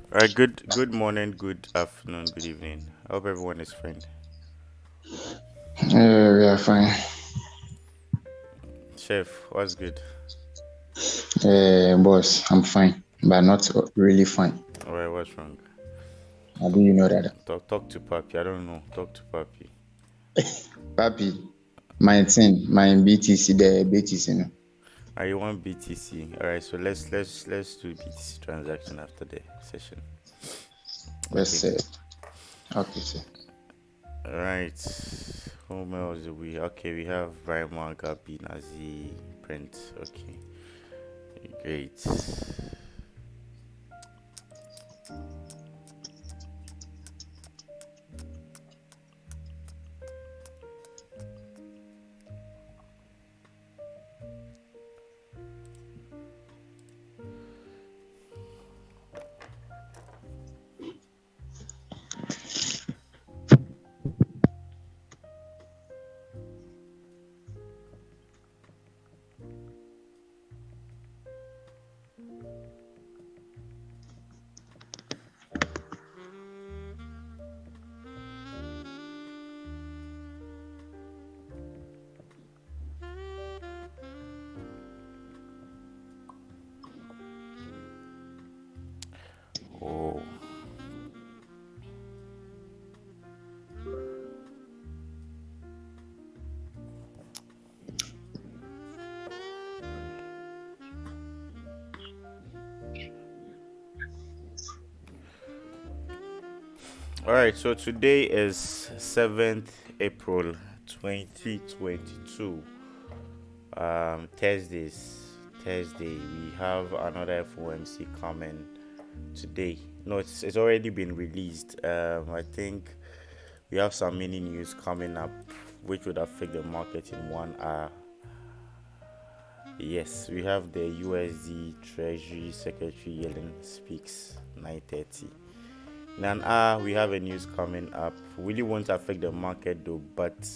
Good morning, good afternoon, good evening. I hope everyone is fine. Yeah, we are fine. Chef, what's good? Boss, I'm fine, but not really fine. Alright, what's wrong? How do you know that? Talk to Papi. I don't know. Talk to Papi. Papi, my thing, my BTC, the BTC, no. Are you want BTC? Alright, so let's do BTC transaction after the session. Okay. Let's okay, sir. Alright. Who else do we? Okay, we have Raimar Gabi Nazi print. Okay. Great. Oh. All right, so today is 7th April 2022. Thursday, we have another FOMC coming today. No, it's already been released. I think we have some mini news coming up which would affect the market in 1 hour. Yes, we have the USD Treasury Secretary Yellen speaks 9:30. In an hour, we have a news coming up. Really won't affect the market though, but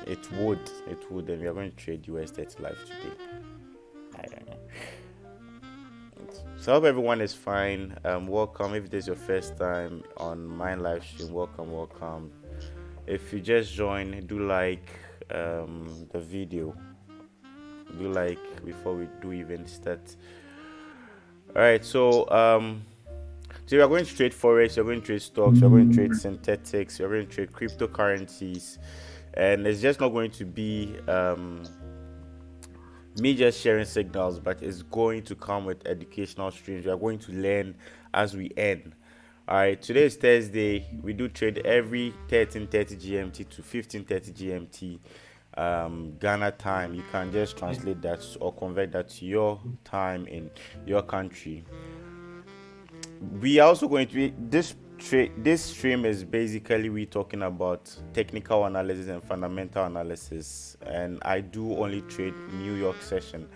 it would. It would. And we are going to trade US 30 live today. I don't know. So I hope everyone is fine. Welcome. If this is your first time on my live stream, welcome. If you just join, do like the video. Do like before we do even start. All right. So we are going to trade forex, we're going to trade stocks, we're going to trade synthetics, we're going to trade cryptocurrencies, and it's just not going to be me just sharing signals, but it's going to come with educational streams. We are going to learn as we earn. All right, today is Thursday. We do trade every 13:30 GMT to 15:30 GMT. Ghana time. You can just translate that or convert that to your time in your country. We are also going to be this stream is basically we talking about technical analysis and fundamental analysis, and I do only trade New York session.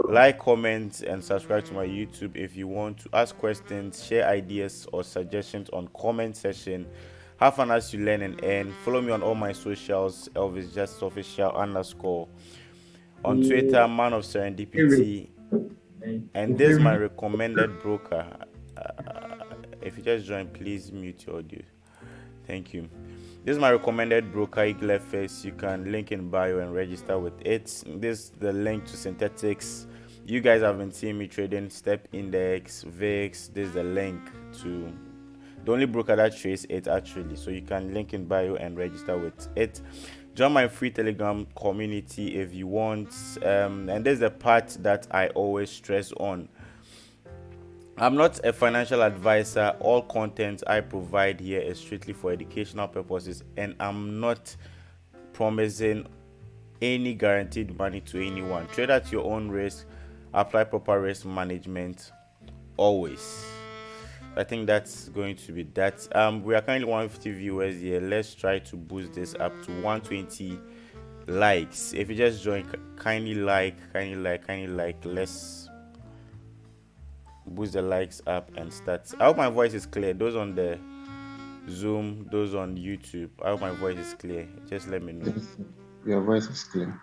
Like, comment, and subscribe to my YouTube. If you want to ask questions, share ideas or suggestions on comment section. Have fun as you learn and earn. Follow me on all my socials, Elvis Just Official underscore, on Twitter, Man of Serendipity, and this is my recommended broker. If you just join, please mute your audio. Thank you. This is my recommended broker, Eagle FX. You can link in bio and register with it. This is the link to synthetics. You guys have been seeing me trading Step Index, VIX. This is the link to the only broker that trades it actually. So you can link in bio and register with it. Join my free Telegram community if you want. And there's the part that I always stress on. I'm not a financial advisor. All content I provide here is strictly for educational purposes, and I'm not promising any guaranteed money to anyone. Trade at your own risk, apply proper risk management always. I think that's going to be that. We are currently 150 viewers here. Let's try to boost this up to 120 likes. If you just join, kindly like. Let's boost the likes up and start. I hope my voice is clear. Those on the Zoom, those on YouTube, I hope my voice is clear. Just let me know. Your voice is clear.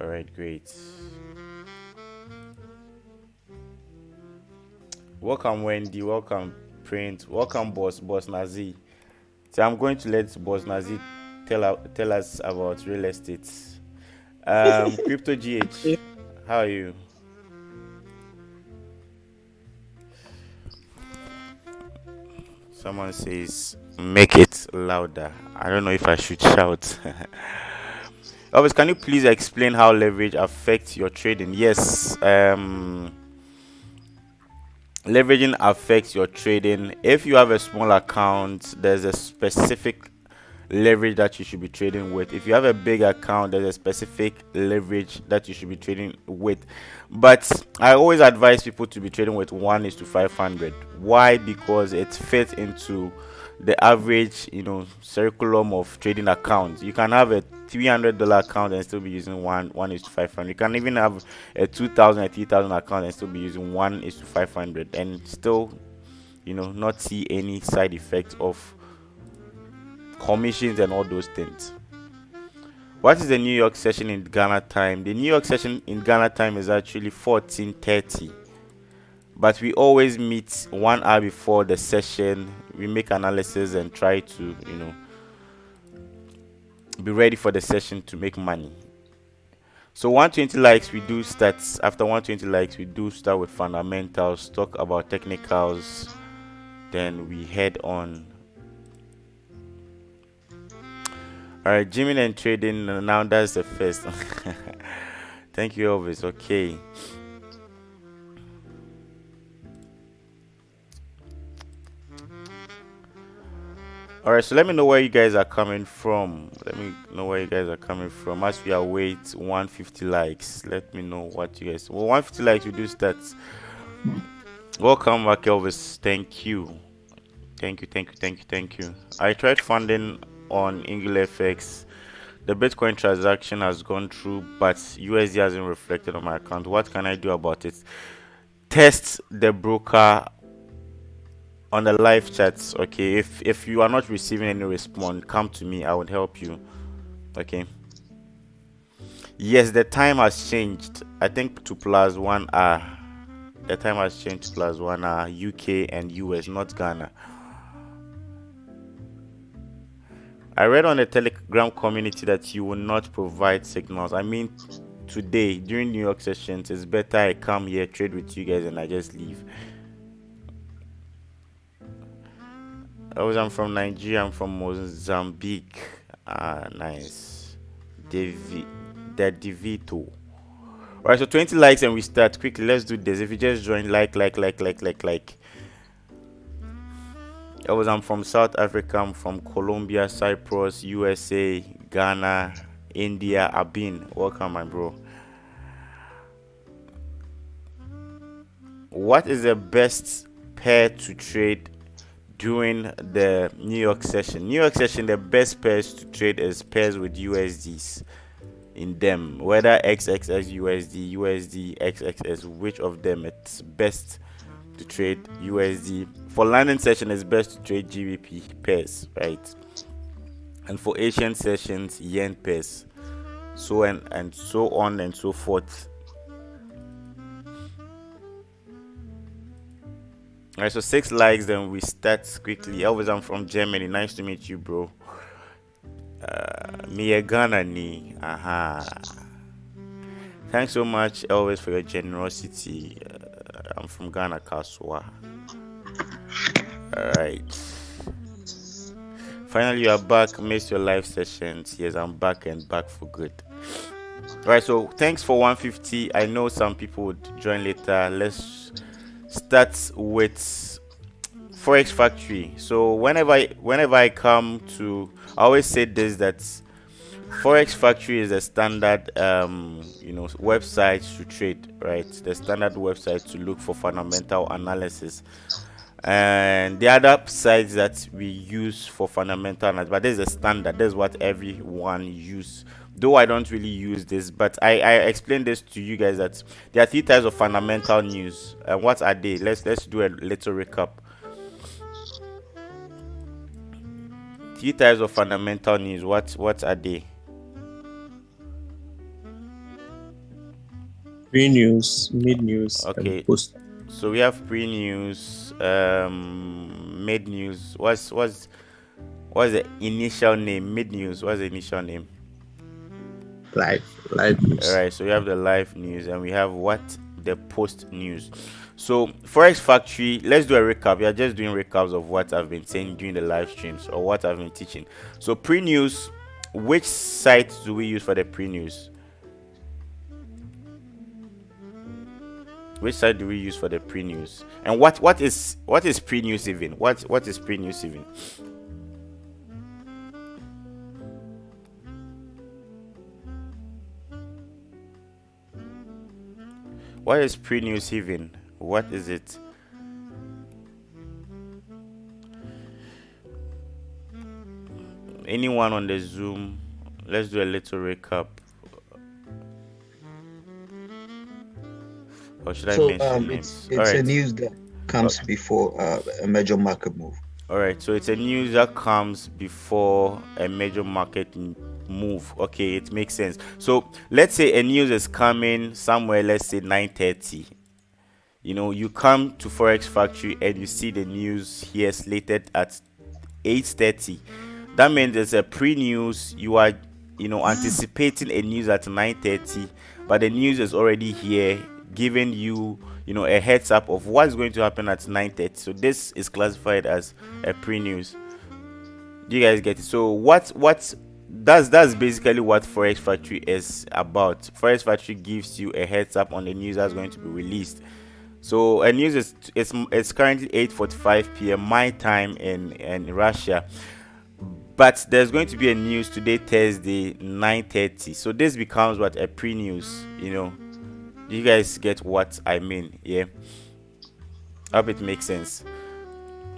All right, great. Welcome Wendy. Welcome Print. Welcome Boss Nazi. So I'm going to let Boss Nazi tell us about real estate. Crypto GH, how are you? Someone says make it louder. I don't know if I should shout. Elvis, can you please explain how leverage affects your trading? Yes. Leveraging affects your trading. If you have a small account, there's a specific leverage that you should be trading with. If you have a big account, there's a specific leverage that you should be trading with. But I always advise people to be trading with 1:500. Why? Because it fits into the average, curriculum of trading accounts. You can have a $300 account and still be using 1:500. You can even have a 2,000, a 3,000 account and still be using 1:500, and still, not see any side effects of commissions and all those things. What is the New York session in Ghana time? The New York session in Ghana time is actually 14:30, but we always meet 1 hour before the session. We make analysis and try to be ready for the session to make money. So 120 likes, we do start. After 120 likes, we do start with fundamentals, talk about technicals, then we head on. All right, gymming and trading. Now that's the first. Thank you, Elvis. Okay. All right, so let me know where you guys are coming from. As we await 150 likes, let me know what you guys. Well, 150 likes, we do start. Welcome back, Elvis. Thank you. I tried funding on AngleFX. The Bitcoin transaction has gone through, but USD hasn't reflected on my account. What can I do about it? Test the broker on the live chats. Okay, if you are not receiving any response, come to me. I would help you. Okay. Yes, the time has changed. I think to +1 hour. The time has changed to +1 hour. UK and US, not Ghana. I read on the Telegram community that you will not provide signals. I mean, today during New York sessions, it's better I come here, trade with you guys, and I just leave. I'm from Nigeria. I'm from Mozambique. Nice. Devito. Alright, so 20 likes and we start quickly. Let's do this. If you just join, like. I'm from South Africa. I'm from Colombia, Cyprus, USA, Ghana, India. Abin. Welcome, my bro. What is the best pair to trade during the New York session? New York session, the best pairs to trade is pairs with USDs in them. Whether XXX USD, XXS, which of them it's best to trade USD. For London session, it's best to trade GBP pairs, right? And for Asian sessions, yen pairs, so and so on and so forth. Alright, so 6 likes, then we start quickly. Elvis, I'm from Germany. Nice to meet you, bro. Me Ghana ni. Aha. Thanks so much, Elvis, for your generosity. I'm from Ghana, Kaswa. Alright. Finally, you are back. Missed your live sessions. Yes, I'm back and back for good. Alright, so thanks for 150. I know some people would join later. Let's start with Forex Factory. So whenever I come to, I always say this, that Forex Factory is a standard website to trade, right? The standard website to look for fundamental analysis. And the other sites that we use for fundamental analysis, but this is a standard. This is what everyone uses. Though I don't really use this, but I explained this to you guys that there are 3 types of fundamental news. And what are they? Let's do a little recap. 3 types of fundamental news. What are they? Pre-news, mid-news, okay, and post. So we have pre-news, mid-news. What's the initial name? Mid-news. What's the initial name? Live All news. right. So we have the live news, and we have what the post news. So Forex Factory. Let's do a recap. We are just doing recaps of what I've been saying during the live streams or what I've been teaching. So pre-news. Which site do we use for the pre-news? Which site do we use for the pre-news? And what is pre-news even? What is pre-news even? What is pre-news even? What is it? Anyone on the Zoom? Let's do a little recap. Or should I mention names? It's a news that comes before a major market move. All right, so it's a news that comes before a major market move. Okay, it makes sense. So let's say a news is coming somewhere, let's say 9:30. You come to Forex Factory and you see the news here slated at 8:30. That means there's a pre-news. You are, anticipating a news at 9:30, but the news is already here, giving you, a heads up of what's going to happen at 9:30. So this is classified as a pre-news. Do you guys get it? So that's basically what Forex Factory is about. Forex Factory gives you a heads up on the news that's going to be released. So a news is it's currently 8:45 p.m. my time in Russia. But there's going to be a news today, Thursday, 9:30. So this becomes what a pre-news, Do you guys get what I mean? Yeah. I hope it makes sense.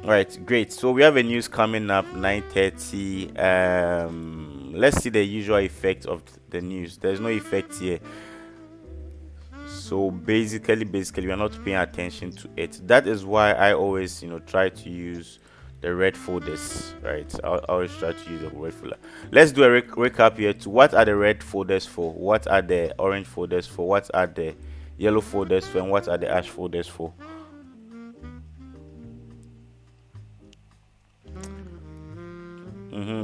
All right, great. So we have a news coming up 9:30. Let's see the usual effect of the news. There's no effect here. So basically we are not paying attention to it. That is why I always, try to use the red folders, right? I always try to use the red folder. Let's do a recap here to what are the red folders for, what are the orange folders for, what are the yellow folders for, and what are the ash folders for.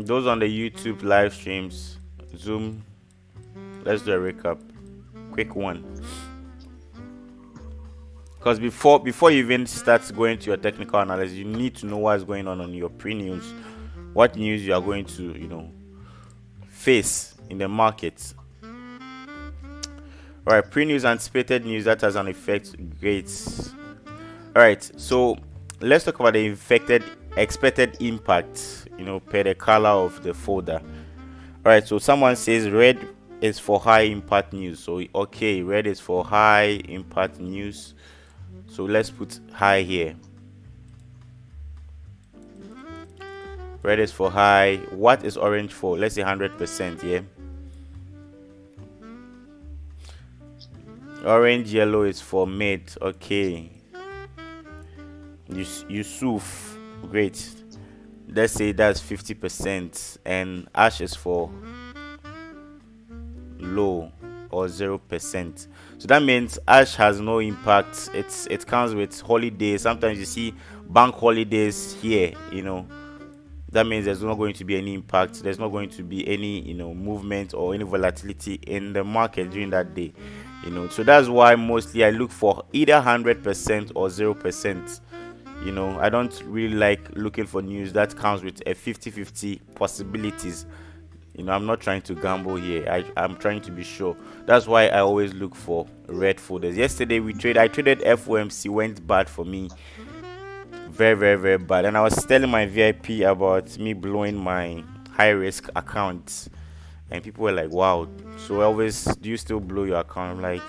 Those on the YouTube live streams, Zoom. Let's do a recap, quick one. Because before you even start going to your technical analysis, you need to know what's going on your pre-news, what news you are going to, face in the market. All right, pre-news, anticipated news that has an effect. Great. All right, so let's talk about the expected impact, per the color of the folder. All right, so someone says red is for high impact news. So okay, red is for high impact news. So let's put high here. Red is for high. What is orange for? Let's say 100%. Yeah. Orange, yellow is for mid. Okay. Yusuf. Great. Let's say that's 50%. And ash is for low or 0%. So that means ash has no impact. It comes with holidays. Sometimes you see bank holidays here, that means there's not going to be any impact. There's not going to be any movement or any volatility in the market during that day. So that's why mostly I look for either 100% or 0%. I don't really like looking for news that comes with a 50-50 possibilities. I'm not trying to gamble here. I'm trying to be sure. That's why I always look for red folders. Yesterday I traded FOMC, went bad for me. Very, very, very bad. And I was telling my VIP about me blowing my high risk account. And people were like, wow. So Elvis, do you still blow your account? I'm like,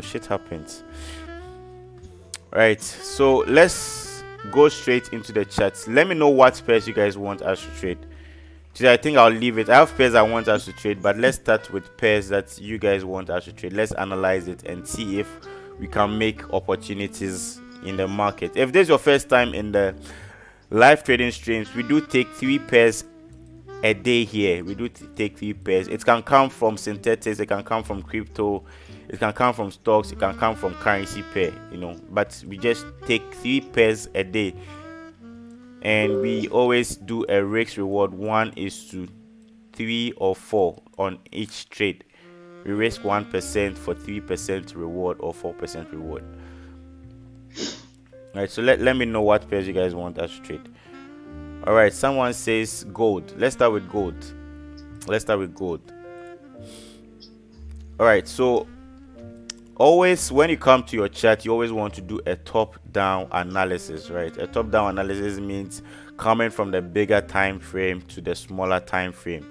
shit happens. Right. So let's go straight into the chats. Let me know what pairs you guys want us to trade. Today, I think I'll leave it. I have pairs I want us to trade, but let's start with pairs that you guys want us to trade. Let's analyze it and see if we can make opportunities in the market. If this is your first time in the live trading streams, we do take 3 pairs a day here. We do take 3 pairs. It can come from synthetics, it can come from crypto, it can come from stocks, it can come from currency pair, but we just take 3 pairs a day, and we always do a risk reward 1:3 or 4 on each trade. We risk 1% for 3% reward or 4% reward. All right, so let me know what pairs you guys want us to trade. All right, someone says gold. Let's start with gold. All right, so always when you come to your chart, you always want to do a top-down analysis, right? A top-down analysis means coming from the bigger time frame to the smaller time frame.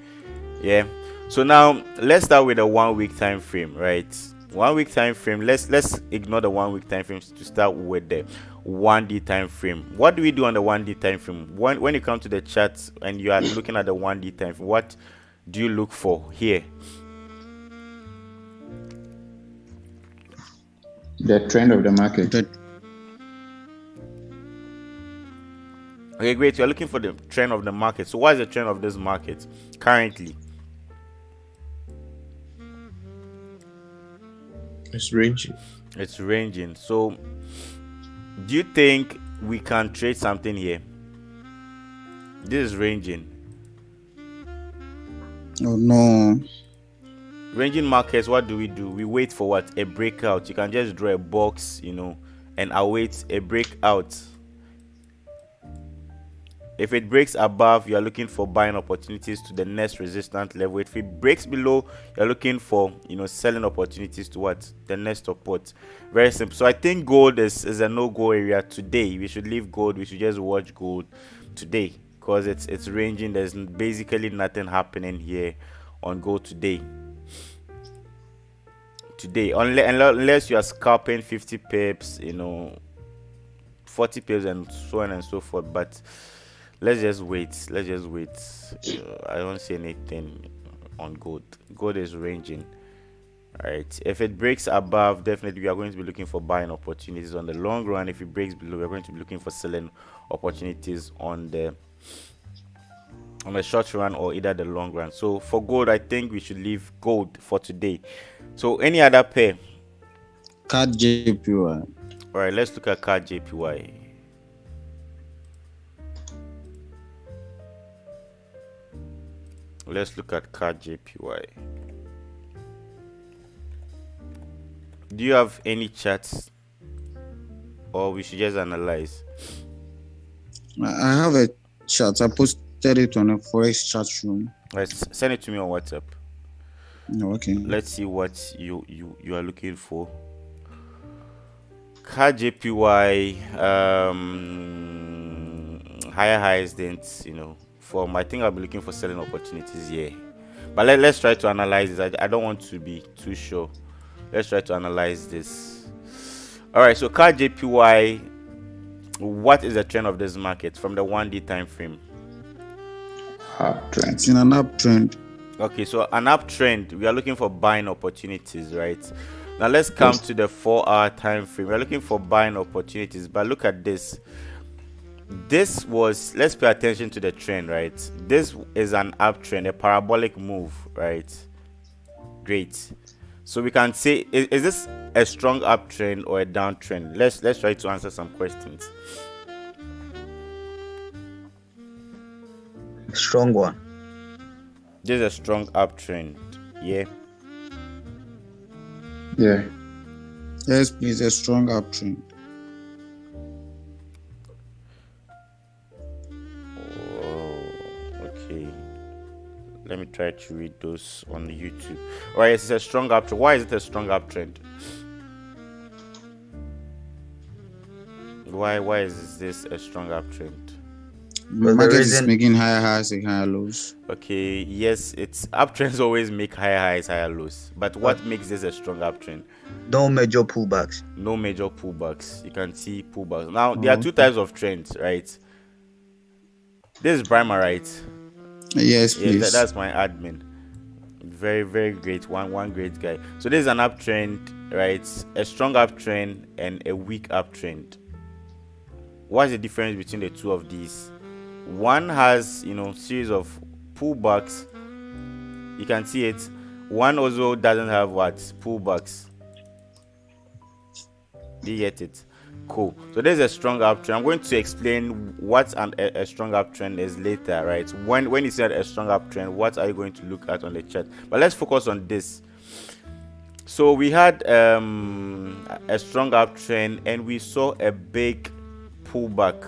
Yeah. So now let's start with a 1 week time frame, right? 1 week time frame. Let's ignore the 1 week time frames to start with the 1D time frame. What do we do on the 1D time frame? When you come to the charts and you are looking at the 1D time frame, what do you look for here? The trend of the market. Okay, great. You're looking for the trend of the market. So what is the trend of this market currently? It's ranging. It's ranging. So do you think we can trade something here? This is ranging. Oh no. Ranging markets, what do? We wait for what? A breakout. You can just draw a box, and await a breakout. If it breaks above, you are looking for buying opportunities to the next resistance level. If it breaks below, you're looking for selling opportunities to what? The next support. Very simple. So I think gold is a no-go area today. We should leave gold. We should just watch gold today because it's ranging. There's basically nothing happening here on gold today. Unless you are scalping 50 pips, 40 pips and so on and so forth, but let's just wait. I don't see anything on gold. Gold is ranging. All right, if it breaks above, definitely we are going to be looking for buying opportunities on the long run. If it breaks below, we're going to be looking for selling opportunities on the short run or either the long run. So for gold, I think we should leave gold for today. So any other pair? CAD JPY. All right, let's look at CAD JPY. Let's look at CAD JPY. Do you have any charts, or we should just analyze? I have a chart. I posted it on a Forex chat room. Let's send it to me on WhatsApp. No, okay. Let's see what you are looking for. CAD JPY, higher highs than I think I'll be looking for selling opportunities here. But let's try to analyze this. I don't want to be too sure. Let's try to analyze this. All right, so CAD JPY, what is the trend of this market from the 1D time frame? Uptrend. It's in an uptrend. Okay, so an uptrend, we are looking for buying opportunities, right? Now let's come to the 4-hour time frame. We're looking for buying opportunities, but look at this. Let's pay attention to the trend, right? This is an uptrend, a parabolic move, right? Great. So we can say, is this a strong uptrend or a downtrend? Let's try to answer some questions. Strong one. This is a strong uptrend. Yeah. Yeah. Yes, please, a strong uptrend. Okay. Let me try to read those on YouTube. All right, it's a strong uptrend. Why is it a strong uptrend? Why is this a strong uptrend? The market is making higher highs and higher lows. Okay, yes, it's uptrends always make higher highs, higher lows. But what makes this a strong uptrend? No major pullbacks. No major pullbacks. You can see pullbacks. Now, there are two types of trends, right? This is Primer, right? Yes, please. Yeah, that's my admin. Very, very great. One great guy. So this is an uptrend, right? A strong uptrend and a weak uptrend. What's the difference between the two of these? One has, series of pullbacks. You can see it. One also doesn't have what? Pullbacks. Do you get it? Cool. So there's a strong uptrend. I'm going to explain what a strong uptrend is later, right? When you said a strong uptrend, what are you going to look at on the chart? But let's focus on this. So we had a strong uptrend and we saw a big pullback.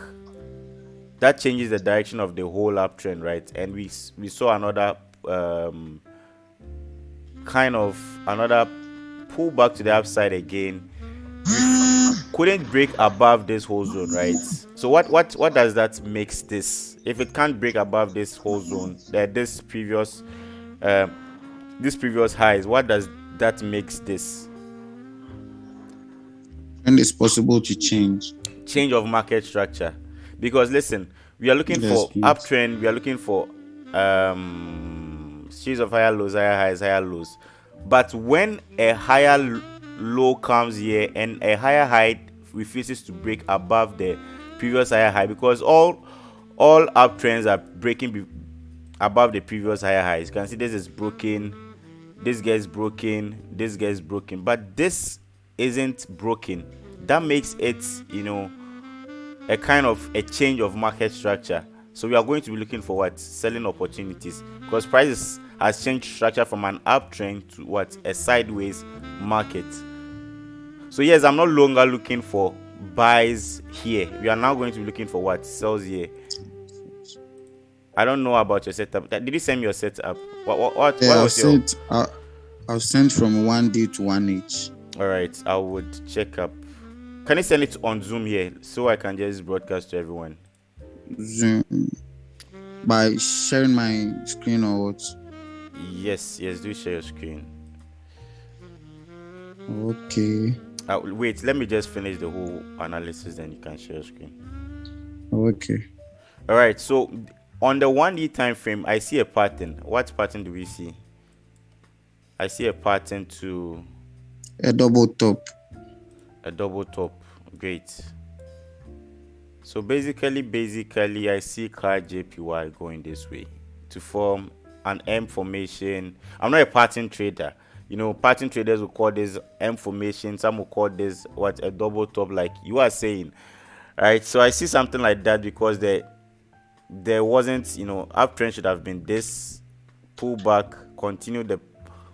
That changes the direction of the whole uptrend, right? And we saw another kind of another pullback to the upside again. Couldn't break above this whole zone, right? So what does that makes this? If it can't break above this whole zone, this previous highs, what does that makes this? And it's possible to change of market structure, because listen, we are looking for uptrend, we are looking for series of higher lows, higher highs, higher lows. But when a higher low comes here and a higher high refuses to break above the previous higher high, because all uptrends are breaking above the previous higher highs. You can see this is broken, this gets broken, this gets broken, but this isn't broken. That makes it, a kind of a change of market structure. So we are going to be looking for what? Selling opportunities, because prices has changed structure from an uptrend to what? A sideways market. So yes, I'm no longer looking for buys here. We are now going to be looking for what? Sells here. I don't know about your setup. Did you send me your setup? What was your... I've sent from 1D to 1H. All right, I would check up. Can you send it on Zoom here so I can just broadcast to everyone? Zoom by sharing my screen or what? Yes, do share your screen. Okay. Wait, let me just finish the whole analysis, then you can share your screen. Okay. All right, so on the 1D time frame, I see a pattern. What pattern do we see? I see a pattern to a double top. Great. So basically I see CAD JPY going this way to form an M formation. I'm not a pattern trader. Pattern traders will call this M formation. Some will call this a double top, like you are saying, right? So I see something like that because there wasn't, uptrend should have been this pullback, continue the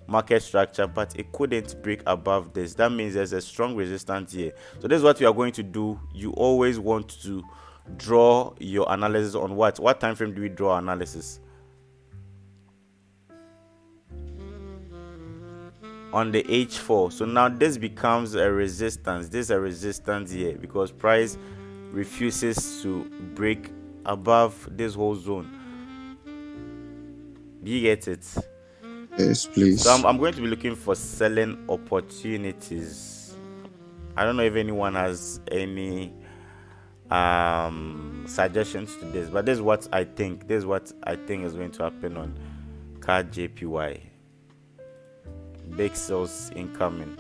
market structure, but it couldn't break above this. That means there's a strong resistance here. So this is what we are going to do. You always want to draw your analysis on what time frame do we draw analysis? On the H4. So now this becomes a resistance. This is a resistance here because price refuses to break above this whole zone. Do you get it? Yes, please. So I'm going to be looking for selling opportunities. I don't know if anyone has any suggestions to this, but this is what I think. This is what I think is going to happen on CAD JPY. Big sales incoming.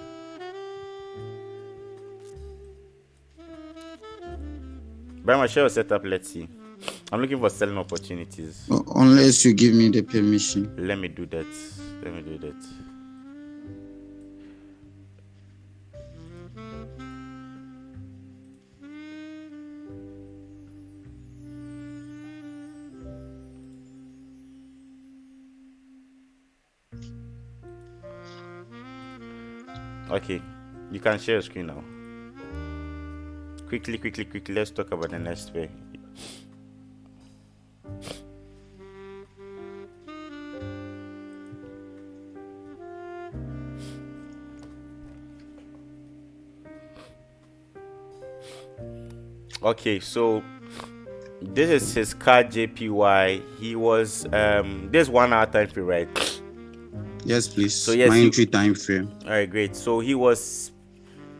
By my share setup, let's see. I'm looking for selling opportunities. Unless you give me the permission. Let me do that. Okay, you can share your screen now. Quickly. Let's talk about the next way. Okay, so this is his CAD JPY. He was this 1 hour time frame, right? Yes, please. So yes, my entry time frame. All right, great. So he was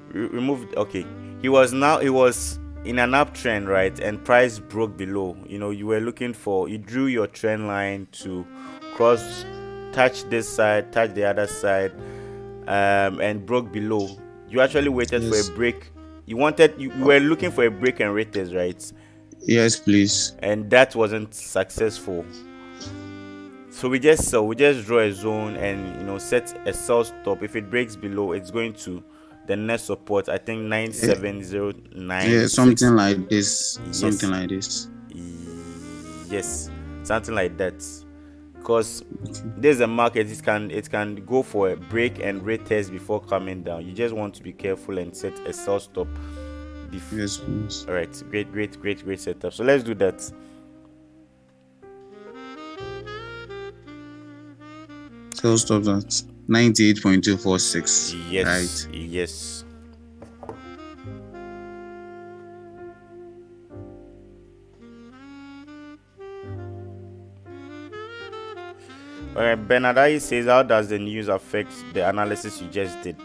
removed. Okay, he was in an uptrend, right? And price broke below. You were looking for. You drew your trend line to touch this side, touch the other side, and broke below. You actually waited for a break. You were looking for a break and retest, right? Yes, please. And that wasn't successful. So we just draw a zone and set a sell stop. If it breaks below, it's going to the next support. I think 97096. Something like this. Yes. Something like this. Yes, something like that. Because there's a market, it can go for a break and retest before coming down. You just want to be careful and set a sell stop. Yes, please. All right, great setup. So let's do that. Sell stop at 98.246. Yes, right. Yes. All right, Bernadette says, how does the news affect the analysis you just did?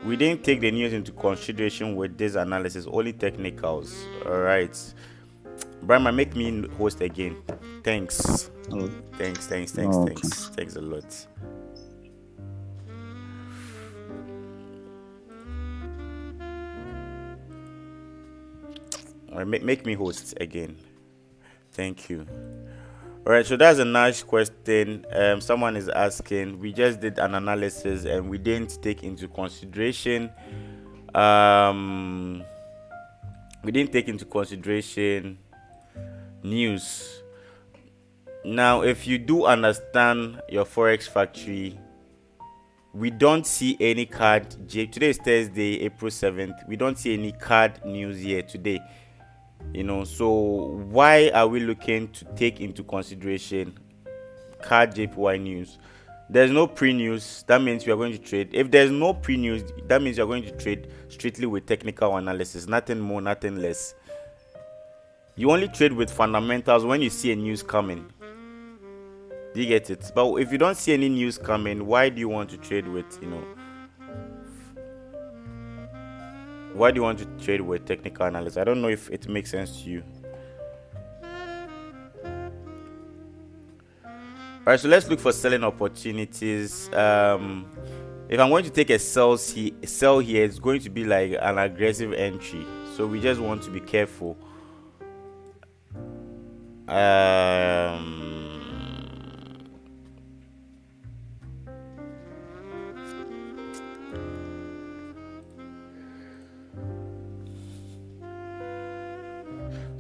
We didn't take the news into consideration with this analysis, only technicals. All right. Brahma, make me host again. Thanks. Oh. Thanks. Okay. Thanks a lot. All right, make me host again. Thank you. All right, so that's a nice question. Someone is asking, we just did an analysis and we didn't take into consideration news. Now, if you do understand your Forex factory, we don't see any card. Today is Thursday, April 7th. We don't see any card news here today. So why are we looking to take into consideration card JPY news? There's no pre-news. That means we are going to trade. If there's no pre-news, that means you're going to trade strictly with technical analysis, nothing more, nothing less. You only trade with fundamentals when you see a news coming. Do you get it? But if you don't see any news coming, why do you want to trade with, why do you want to trade with technical analysis? I don't know if it makes sense to you. All right, so let's look for selling opportunities. If I'm going to take a sell here, it's going to be like an aggressive entry. So we just want to be careful.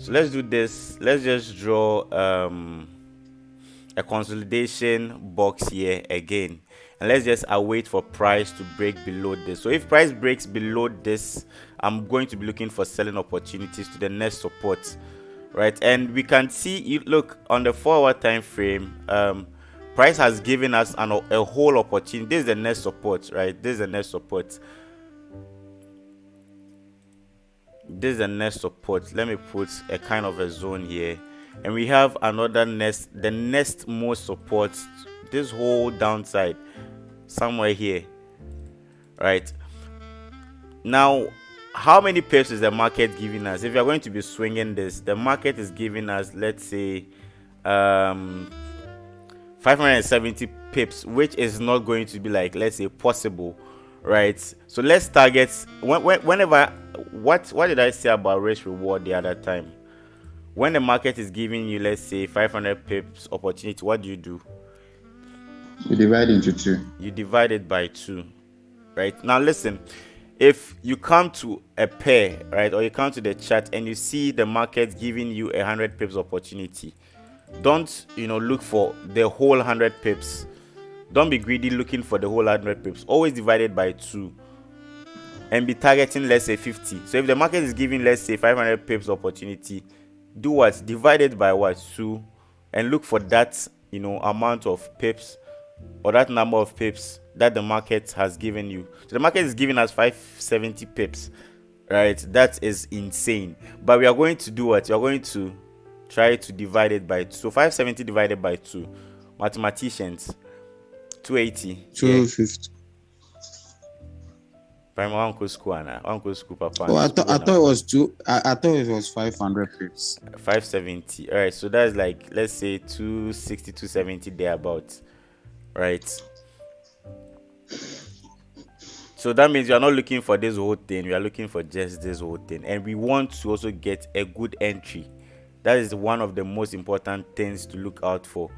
So let's do this. Let's just draw a consolidation box here again, and let's just await for price to break below this. So if price breaks below this, I'm going to be looking for selling opportunities to the next support, right? And we can see, look on the 4-hour time frame, price has given us a whole opportunity. This is the next support, right? This is the next support. This is the next support. Let me put a kind of a zone here, and we have another the next most support, this whole downside somewhere here, right? Now, how many pips is the market giving us? If you're going to be swinging this, the market is giving us, let's say 570 pips, which is not going to be like, let's say, possible, right? So let's target whenever. What did I say about risk reward the other time? When the market is giving you, let's say, 500 pips opportunity, what do? You divide into 2. You divide it by 2, right? Now listen, if you come to a pair, right, or you come to the chart and you see the market giving you 100 pips opportunity, don't look for the whole 100 pips. Don't be greedy looking for the whole 100 pips. Always divide it by 2 and be targeting, let's say, 50. So if the market is giving, let's say, 500 pips opportunity, do what? Divide it by what? 2, and look for that amount of pips, or that number of pips that the market has given you. So the market is giving us 570 pips, right? That is insane. But we are going to do what? We are going to try to divide it by 2. So 570 divided by 2, mathematicians, 280. 250. Uncle school, papa. Oh, I thought it was 2. I thought it was 500 pips. 570. All right, so that's like, let's say, 260, 270 thereabouts, right? So that means you are not looking for this whole thing. We are looking for just this whole thing, and we want to also get a good entry. That is one of the most important things to look out for.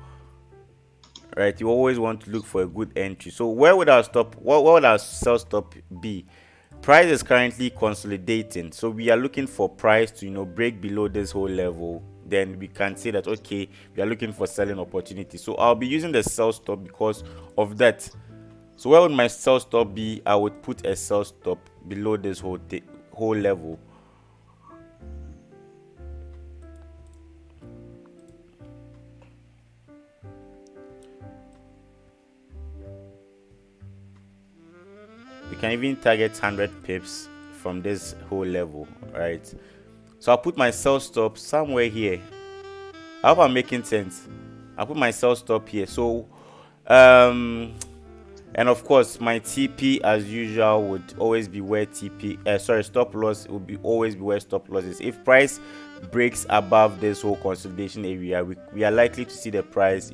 right? You always want to look for a good entry. So where would our stop, what would our sell stop be? Price is currently consolidating, so we are looking for price to break below this whole level. Then we can say that, okay, we are looking for selling opportunity. So I'll be using the sell stop because of that. So where would my sell stop be? I would put a sell stop below this whole level. We can even target 100 pips from this whole level, right? So I'll put my sell stop somewhere here. I hope I'm making sense. I'll put my sell stop here. So and of course my TP as usual would always be where stop loss would always be where stop loss is. If price breaks above this whole consolidation area, we are likely to see the price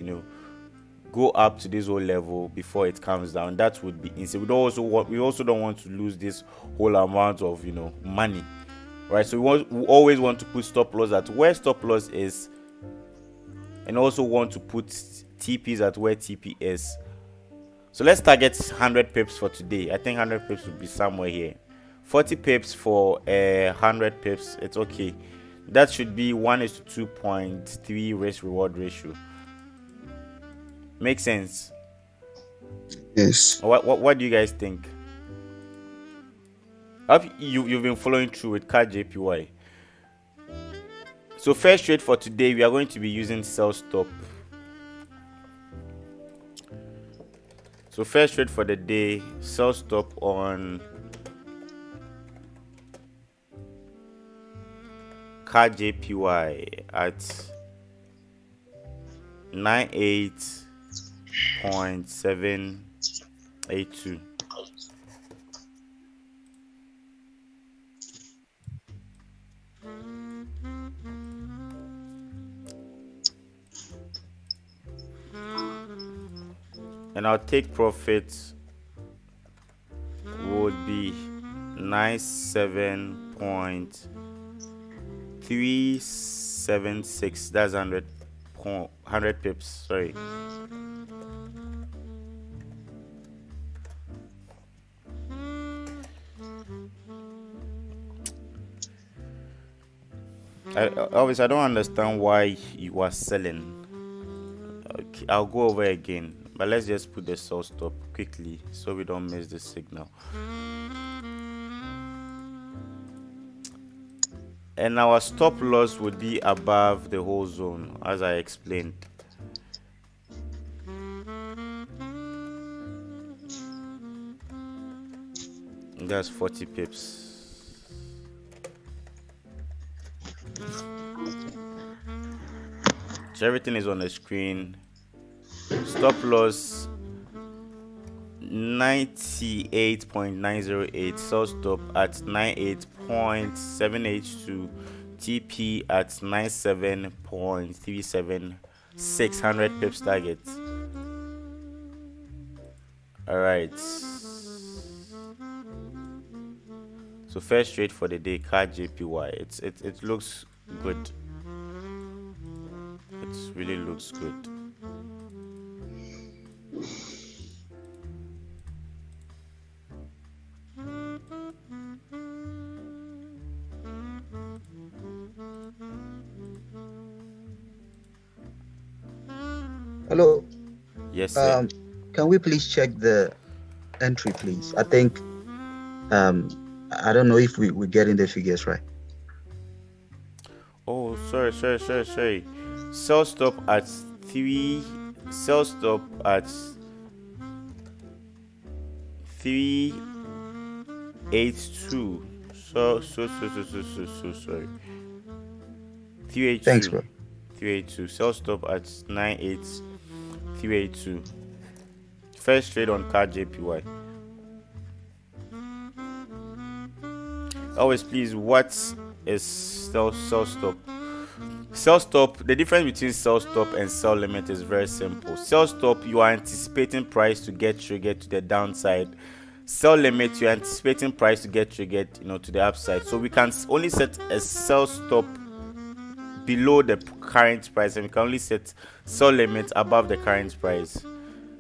go up to this whole level before it comes down. That would be insane. We also don't want to lose this whole amount of money, right? So we always want to put stop loss at where stop loss is, and also want to put TPs at where TP is. So let's target 100 pips for today. I think 100 pips would be somewhere here. 40 pips for 100 pips. It's okay. That should be 1:2.3 risk reward ratio. Make sense? Yes. What do you guys think? Have you've been following through with CAD JPY? So first trade for today, we are going to be using sell stop. So first trade for the day, sell stop on CAD JPY at 98.782. And our take profit would be 97.376. That's 100 pips. Sorry. Obviously, I don't understand why you are selling. Okay, I'll go over again, but let's just put the sell stop quickly so we don't miss the signal. And our stop loss would be above the whole zone, as I explained. That's 40 pips. So everything is on the screen. Stop loss 98.908, sell stop at 98.782, TP at 97.37, 600 pips target. All right. So first trade for the day, CAD JPY. It looks good. It really looks good. Hello. Yes, sir. Can we please check the entry, please? I think I don't know if we're getting the figures right. Oh, sorry. Sell stop at 3. Sell stop at 382. So sorry. 382. Thanks, bro. 382. Sell stop at 98382. First trade on CAD JPY. Always, please, what is sell stop? Sell stop, the difference between sell stop and sell limit is very simple. Sell stop, you are anticipating price to get triggered to the downside. Sell limit, you are anticipating price to get triggered to the upside. So we can only set a sell stop below the current price, and we can only set sell limit above the current price.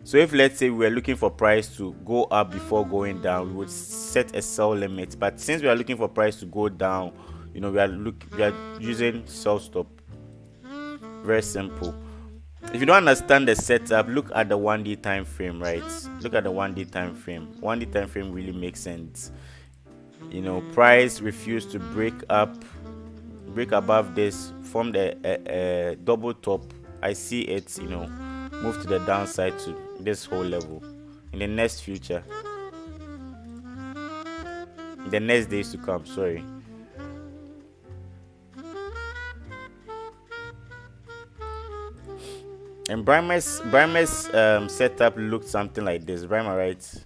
So if let's say we are looking for price to go up before going down, we would set a sell limit. But since we are looking for price to go down, we are using sell stop. Very simple. If you don't understand the setup, look at the 1D time frame, right? Look at the 1D time frame. 1D time frame really makes sense. Price refused to break above this, formed a double top. I see it, move to the downside to this whole level in the next future, the next days to come. Sorry. And Brimer's setup looked something like this. Brimer, right?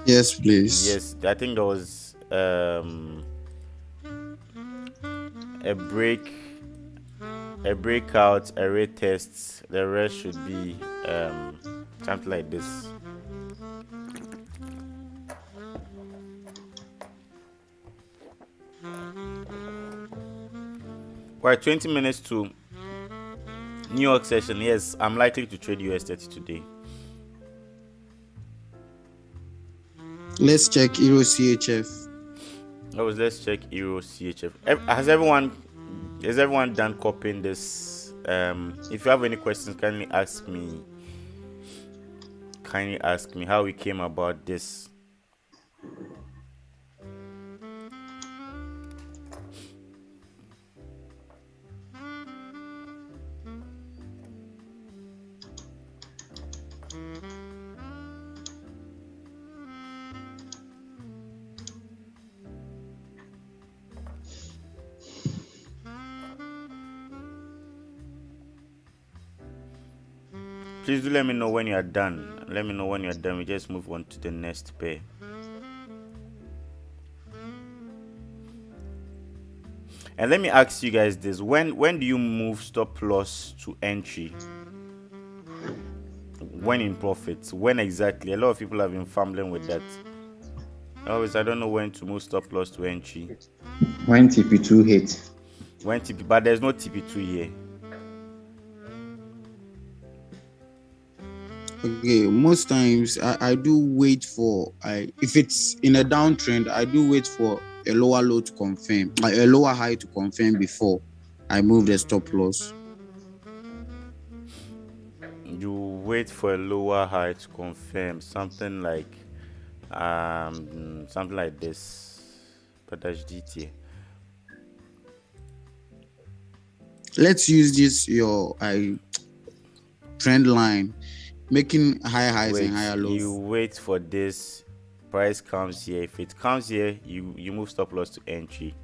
Yes, please. Yes, I think there was a breakout, a retest. The rest should be something like this. We're 20 minutes to New York session. Yes, I'm likely to trade US30 today. Let's check Euro CHF. Let's check Euro CHF. Has everyone done copying this? If you have any questions, kindly ask me how we came about this. Please do let me know when you are done. We just move on to the next pair. And let me ask you guys this: when do you move stop loss to entry? When in profits? When exactly? A lot of people have been fumbling with that. Always, I don't know when to move stop loss to entry. When TP2 hit. But there's no TP2 here. Okay, most times I do wait for if it's in a downtrend, I do wait for a lower low to confirm, a lower high to confirm before I move the stop loss. You wait for a lower high to confirm, something like this. But that's GT. Let's use this trend line, making higher highs and higher lows. You wait for this, price comes here. If it comes here, you move stop loss to entry,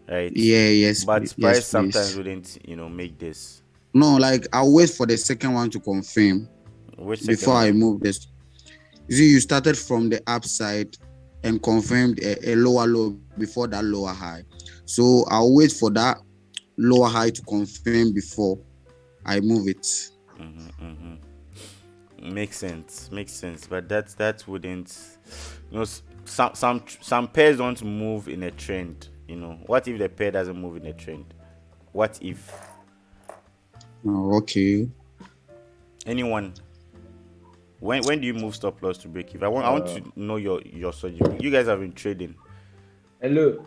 right? Yes. But yes, price please. sometimes wouldn't make this. No, like I'll wait for the second one to confirm before I move this. You see, you started from the upside and confirmed a lower low before that lower high. So I'll wait for that lower high to confirm before I move it. Makes sense. But that wouldn't. Some pairs don't move in a trend. What if the pair doesn't move in a trend? What if? Oh, okay. Anyone? When do you move stop loss to break even? I want to know your strategy. You guys have been trading. Hello.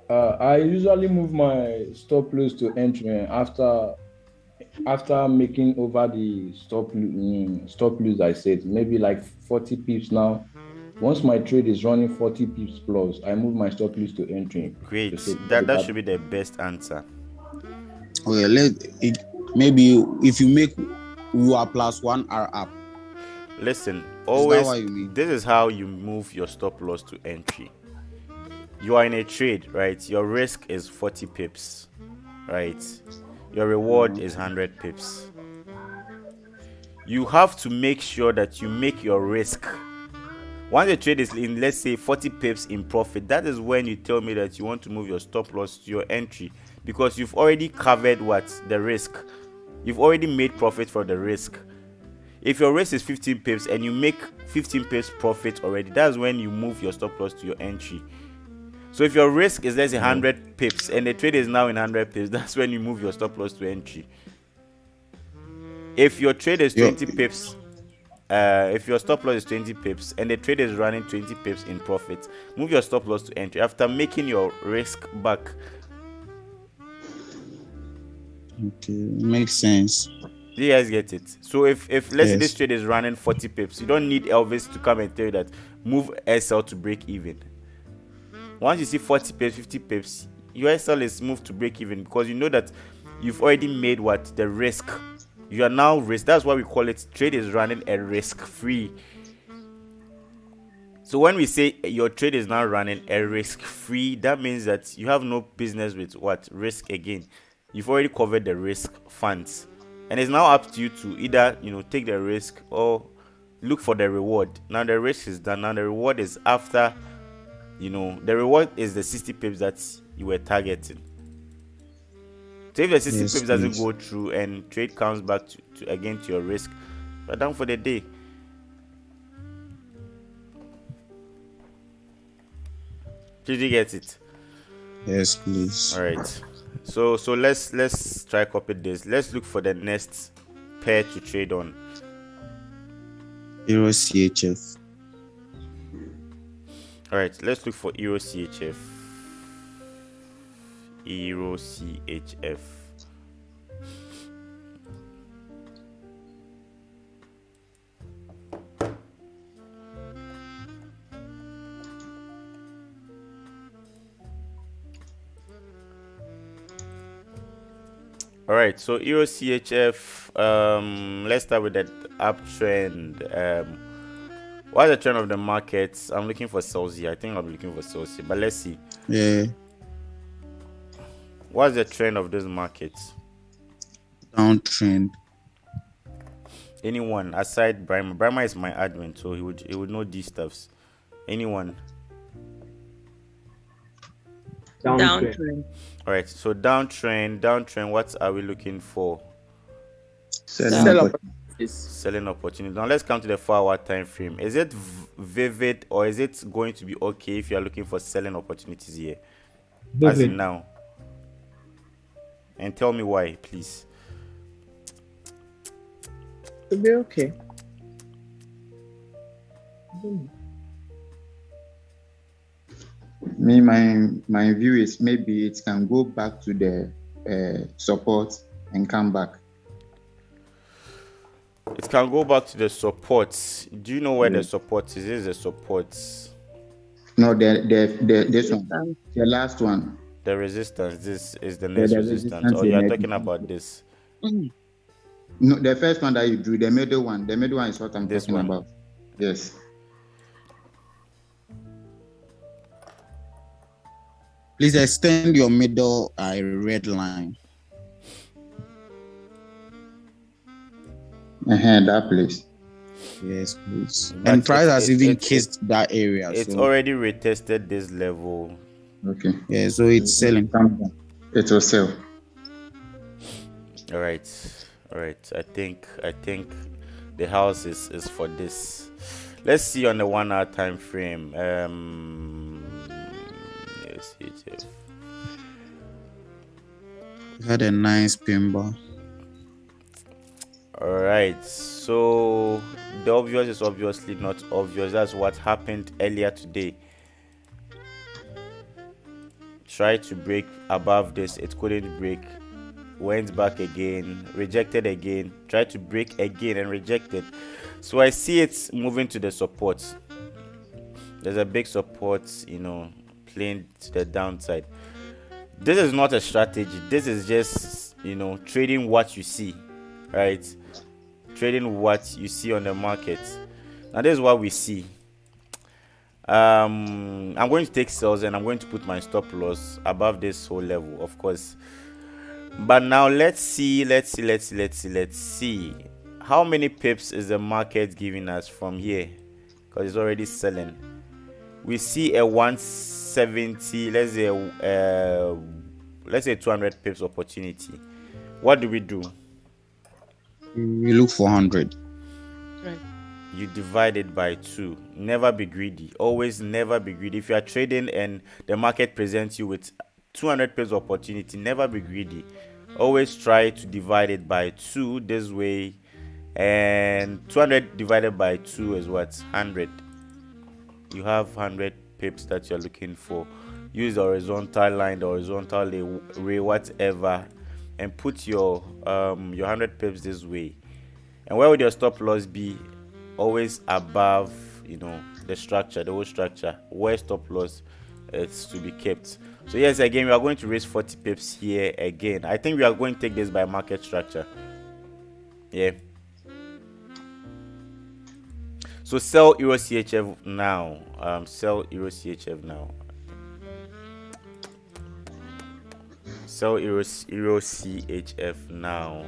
I usually move my stop loss to entry after making over the stop loss. I said maybe like 40 pips now. Once my trade is running 40 pips plus, I move my stop loss to entry. Great. That should be the best answer. Okay, maybe if you make you are +1 R up. Listen, always this is how you move your stop loss to entry. You are in a trade, right? Your risk is 40 pips, right? Your reward is 100 pips. You have to make sure that you make your risk. Once the trade is in, let's say 40 pips in profit, that is when you tell me that you want to move your stop loss to your entry, because you've already covered the risk. You've already made profit for the risk. If your risk is 15 pips and you make 15 pips profit already, that's when you move your stop loss to your entry. So if your risk is, let's say 100 pips and the trade is now in 100 pips, that's when you move your stop loss to entry. If your trade is 20 pips, if your stop loss is 20 pips and the trade is running 20 pips in profit, move your stop loss to entry after making your risk back. Okay, makes sense. Do you guys get it? So if let's say this trade is running 40 pips, you don't need Elvis to come and tell you that move SL to break even. Once you see 40 pips, 50 pips, your SL is moved to break even because you know that you've already made what? The risk. You are now risk. That's why we call it trade is running a risk free. So when we say your trade is now running a risk free, that means that you have no business with what? Risk again. You've already covered the risk funds. And it's now up to you to either, take the risk or look for the reward. Now the risk is done. Now the reward is after, the reward is the 60 pips that you were targeting. So if the 60 pips doesn't go through and trade comes back to your risk, you're done for the day. Did you get it? Yes, please. All right. So let's try copy this. Let's look for the next pair to trade on. Euro CHF. All right, let's look for Euro CHF. Euro CHF. All right, so Euro CHF. Let's start with that uptrend. What's the trend of the markets? I'm looking for sales here. I think I'll be looking for sales here, but let's see. Yeah. What's the trend of this market? Downtrend. Anyone aside Brahma? Brahma is my admin, so he would know these stuffs. Anyone? Downtrend. All right, so downtrend. What are we looking for? Selling opportunities. Selling opportunity. Now let's come to the 4-hour time frame. Is it vivid or is it going to be okay if you are looking for selling opportunities here? Vivid. As in now. And tell me why, please. It'll be okay. Me, my view is maybe it can go back to the support and come back. It can go back to the support. Do you know where the support is? This is the support. No, this one, the last one. The resistance. This is the next resistance. Oh, you're talking about this. No, the first one that you drew, the middle one. The middle one is what I'm talking about. Yes. Please extend your middle red line. That place. Yes, please. But and price has even kissed that area. It's already retested this level. Okay. Yeah, so it's selling. It will sell. All right. I think the house is for this. Let's see on the 1 hour time frame. Had a nice pin bar. All right, so the obvious is obviously not obvious. That's what happened earlier today. Tried to break above this, it couldn't break. Went back again, rejected again, tried to break again and rejected. So I see it moving to the support. There's a big support, playing to the downside. This is not a strategy. This is just, trading what you see, right? Trading what you see on the market. Now, this is what we see. I'm going to take sales and I'm going to put my stop loss above this whole level, of course. But now let's see. How many pips is the market giving us from here? Because it's already selling. We see a 170, let's say 200 pips opportunity. What do we do? We look for 100. Right. You divide it by 2. Never be greedy. Always never be greedy. If you are trading and the market presents you with 200 pips opportunity, never be greedy. Always try to divide it by 2. This way And 200 divided by 2 is what? 100. You have 100 pips that you're looking for. Use the horizontal line, the horizontal ray, whatever, and put your 100 pips this way. And where would your stop loss be? Always above, the structure, the whole structure, where stop loss is to be kept. So yes, again, we are going to raise 40 pips here again. I think we are going to take this by market structure. Yeah. So sell Euro CHF now. Sell Euro CHF now. Sell Euro CHF now.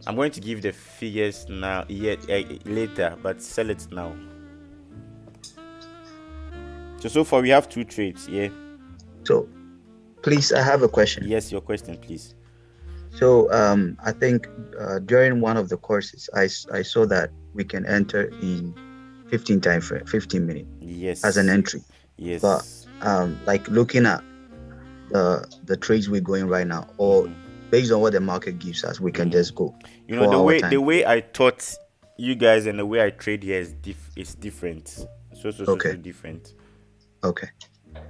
I'm going to give the figures now, later, but sell it now. So far we have 2 trades. Yeah. So, please, I have a question. Yes, your question, please. So I think during one of the courses, I saw that we can enter in 15 minutes. Yes. As an entry. Yes. But like looking at the trades we're going right now, or based on what the market gives us, we can just go. The way I taught you guys and the way I trade here is different. So different. Okay.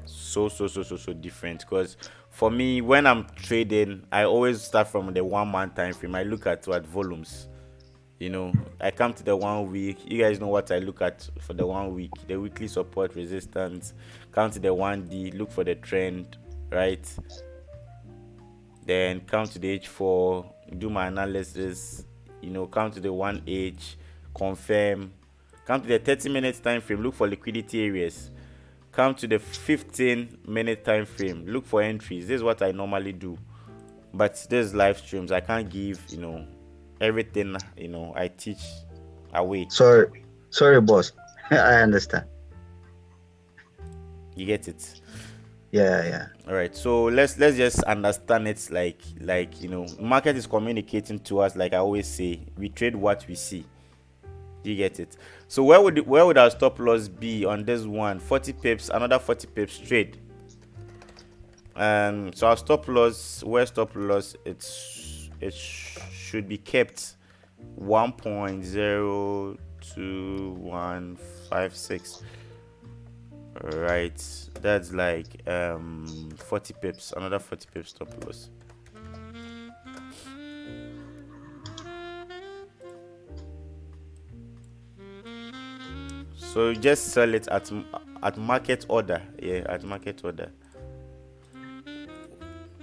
So different, because for me, when I'm trading, I always start from the 1 month time frame. I look at what volumes. I come to the 1 week. You guys know what I look at for the 1 week. The weekly support, resistance. Come to the 1D, look for the trend, right? Then come to the H4, do my analysis. Come to the 1H, confirm. Come to the 30 minutes time frame, look for liquidity areas. Come to the 15-minute time frame, look for entries. This is what I normally do, but there's live streams. I can't give everything I teach away. Sorry boss. I understand. You get it? Yeah. All right, so let's just understand it like market is communicating to us. Like I always say, we trade what we see. You get it? So where would our stop loss be on this one? 40 pips, another 40 pips trade. So our stop loss, it should be kept 1.02156. Right, that's like 40 pips, another 40 pips stop loss. So just sell it at market order. Yeah, at market order.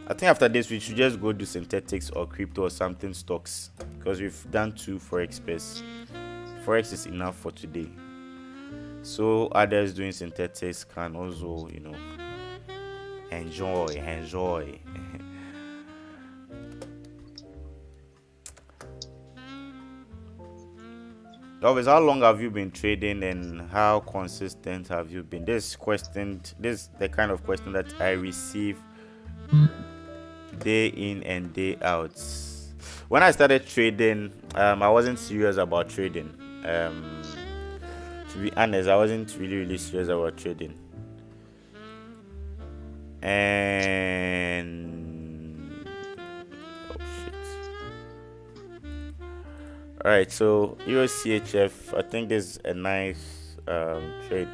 I think after this we should just go do synthetics or crypto or something stocks, because we've done 2 forex pairs. Forex is enough for today. So others doing synthetics can also, enjoy. Always, how long have you been trading and how consistent have you been? This is the kind of question that I receive day in and day out. When I started trading, I wasn't serious about trading. To be honest, I wasn't really serious about trading. And all right, so Euro CHF, I think this is a nice trade.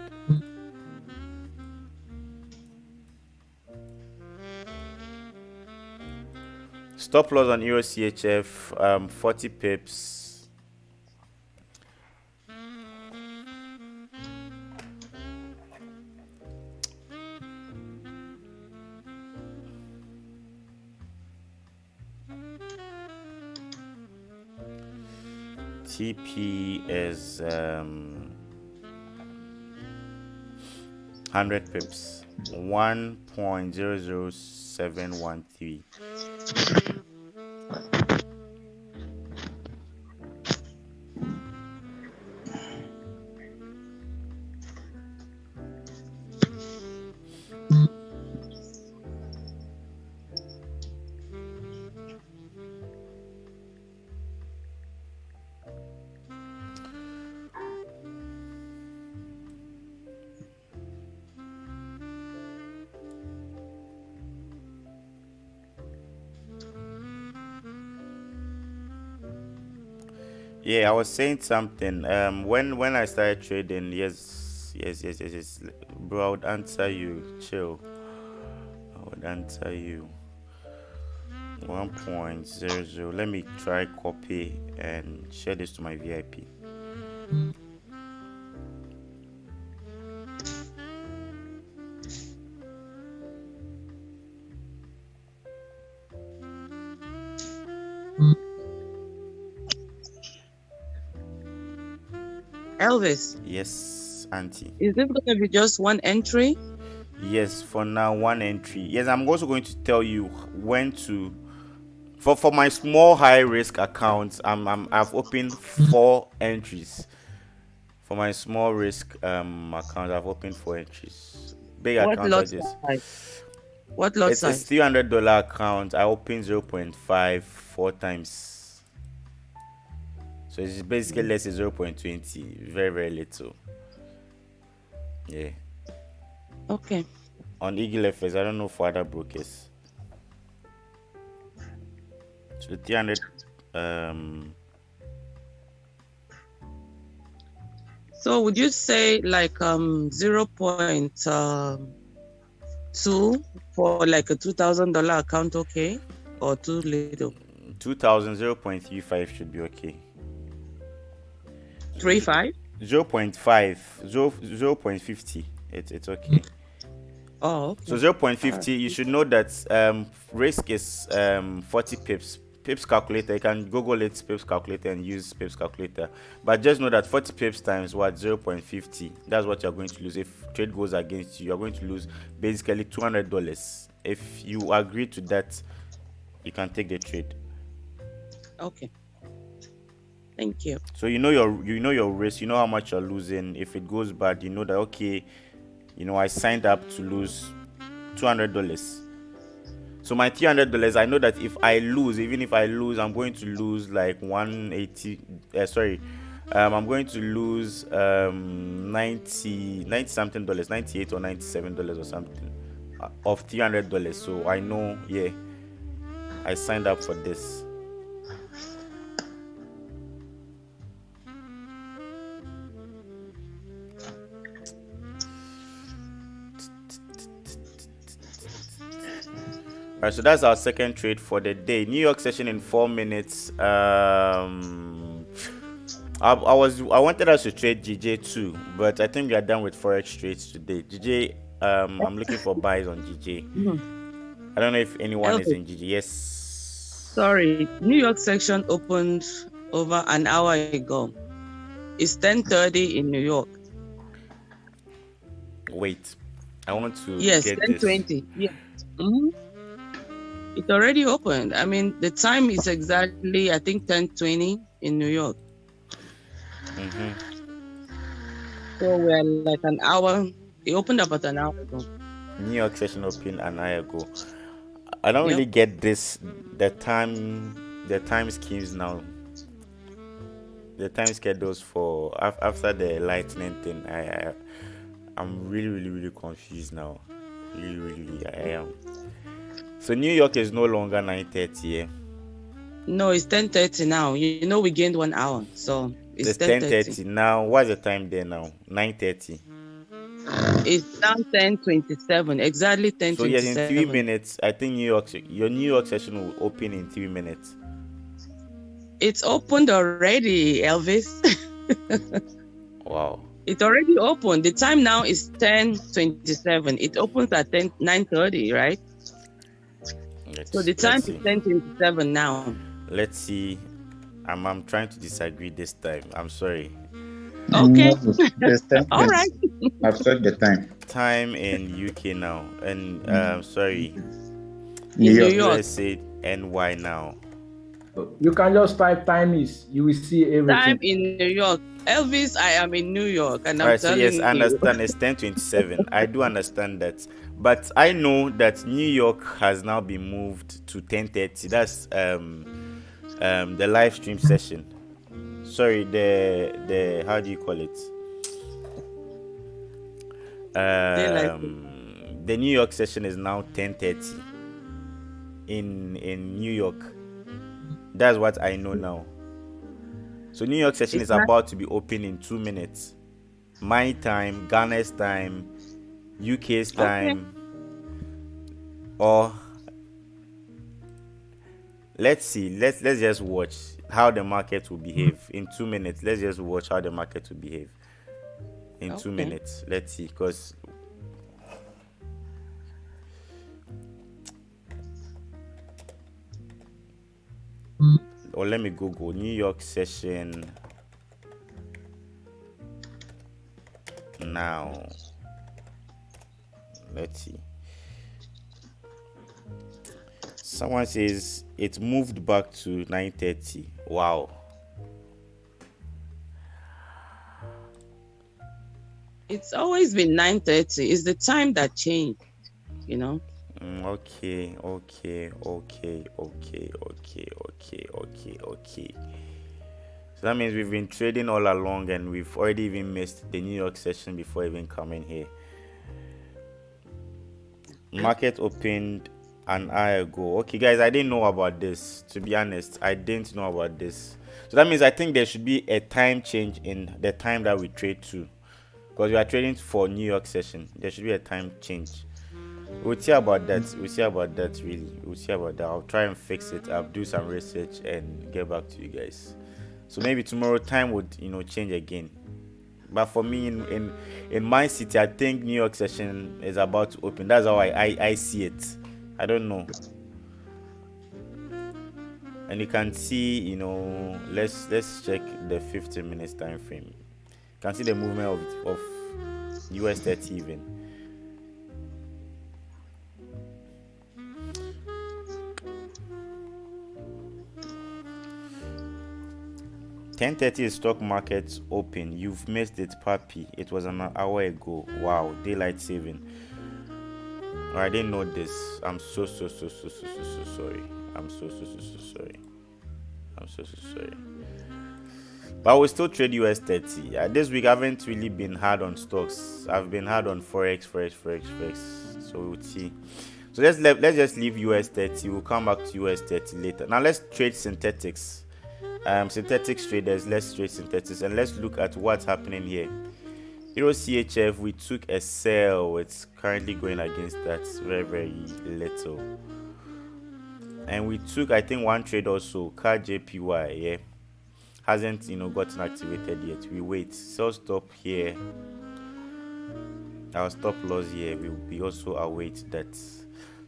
Stop loss on Euro CHF, 40 pips. TP is 100 pips, 1.00713. Yeah, I was saying something. When I started trading, yes. Bro, I would answer you. Chill. I would answer you. 1.00. Let me try copy and share this to my VIP. Elvis, Yes, auntie. is this going to be just one entry? Yes, for now, one entry. Yes, I'm also going to tell you when to. For my small high risk accounts, I've opened 4 entries. For my small risk account, I've opened 4 entries. Big What accounts lot are just. size? What lot It's a size? $300 account. I opened 0.5 4 times. So it's basically less than 0.20. Very, very little. Yeah. Okay. On Eagle FS, I don't know for other brokers. So 300 So would you say like 0.2 for like a $2,000 account, okay? Or too little? 2000 0.35 should be okay. 3.5? 0.5 0.50 it's okay. Oh, okay. So 0.50 you should know that risk is 40 pips calculator. You can google it, pips calculator, and use pips calculator, but just know that 40 pips times what 0.50, that's what you're going to lose. If trade goes against you, you're going to lose basically $200. If you agree to that, you can take the trade. Okay. Thank you. So you know your risk, you know how much you're losing. If it goes bad, you know that okay, I signed up to lose $200. So my $300, I know that if I lose, even if I lose, I'm going to lose like 180. I'm going to lose 90 something dollars, $98 or $97 or something of $300. So I know, yeah, I signed up for this. All right, so that's our second trade for the day. New York session in 4 minutes. I wanted us to trade GJ too, but I think we are done with Forex trades today. GJ, I'm looking for buys on GJ. I don't know if anyone is in GJ. Yes. Sorry, New York section opened over an hour ago. It's 10:30 in New York. Wait, I want to yes, get 10:20. Yeah. It already opened. I mean, the time is exactly, I think, 10:20 in New York. So we're like an hour. It opened about an hour ago. New York session opened an hour ago. I don't really get this. The time schemes now. The time schedules for after the lightning thing. I'm really confused now. Really, I am. So New York is no longer 9:30. Yeah? No, it's 10:30 now. You know we gained 1 hour, so it's 10:30 now. What's the time there now? 9:30. It's now 10:27. Exactly 10:27. So yes, in 3 minutes, I think your New York session will open in 3 minutes. It's opened already, Elvis. Wow. It already opened. The time now is 10:27. It opens at 9:30, right? So the time is 10:27 now. Let's see. I'm trying to disagree this time. I'm sorry. Okay. All right. I've set the time. Time in UK now, and sorry. New York. Let's say NY now. You can just type time is. You will see everything. Time in New York. Elvis, I am in New York, and I'm telling you. Yes, I understand. It's 10:27. I do understand that, but I know that New York has now been moved to 10:30. That's the live stream session. Sorry, the how do you call it? The New York session is now 10:30 in New York. That's what I know now. So New York session is about to be open in 2 minutes. My time, Ghana's time, UK's time, or let's see. Let's just watch how the market will behave in 2 minutes. Let's just watch how the market will behave in 2 minutes. Let's see, because or let me Google New York session now. Let's see. Someone says it moved back to 9:30. Wow. It's always been 9:30. It's the time that changed, you know. Okay. So that means we've been trading all along, and we've already even missed the New York session before even coming here. Market opened an hour ago. Okay, guys, I didn't know about this. To be honest, I didn't know about this. So that means I think there should be a time change in the time that we trade to, because we are trading for New York session. There should be a time change. We'll see about that. We'll see about that. I'll try and fix it. I'll do some research and get back to you guys. So maybe tomorrow time would change again. But for me, in my city, I think New York session is about to open. That's how I see it. I don't know. And you can see, let's check the 15 minutes time frame. You can see the movement of US 30 even. 10:30 is stock market open. You've missed it, puppy. It was an hour ago. Wow, daylight saving. I didn't know this. I'm so sorry. I'm so sorry. But we still trade US 30. This week I haven't really been hard on stocks. I've been hard on Forex. So we'll see. So let's just leave US 30. We'll come back to US 30 later. Now let's trade synthetics. Synthetics traders, let's trade synthetics, and let's look at what's happening here. Euro CHF, we took a sell. It's currently going against that very, very little. And we took, I think, one trade also, CAR JPY, yeah. Hasn't gotten activated yet. We wait. Sell stop here. Our stop loss here will be also await that.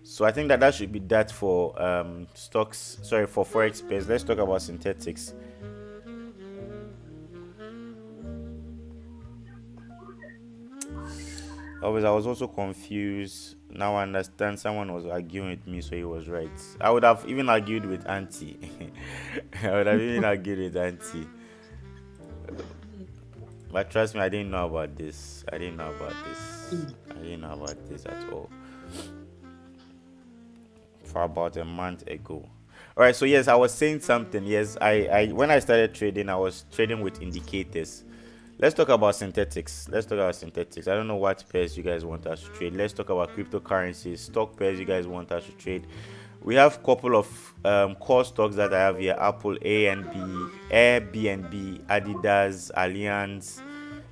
So I think that should be that for stocks. Sorry, for Forex pairs. Let's talk about synthetics. I was also confused. Now I understand. Someone was arguing with me, so he was right. I would have even argued with Auntie. But trust me, I didn't know about this. I didn't know about this at all. For about a month ago. All right, so yes, I was saying something. Yes, I when I started trading, I was trading with indicators. Let's talk about synthetics. I don't know what pairs you guys want us to trade. Let's talk about cryptocurrencies, stock pairs you guys want us to trade. We have a couple of core stocks that I have here: Apple, Airbnb, Adidas, Allianz,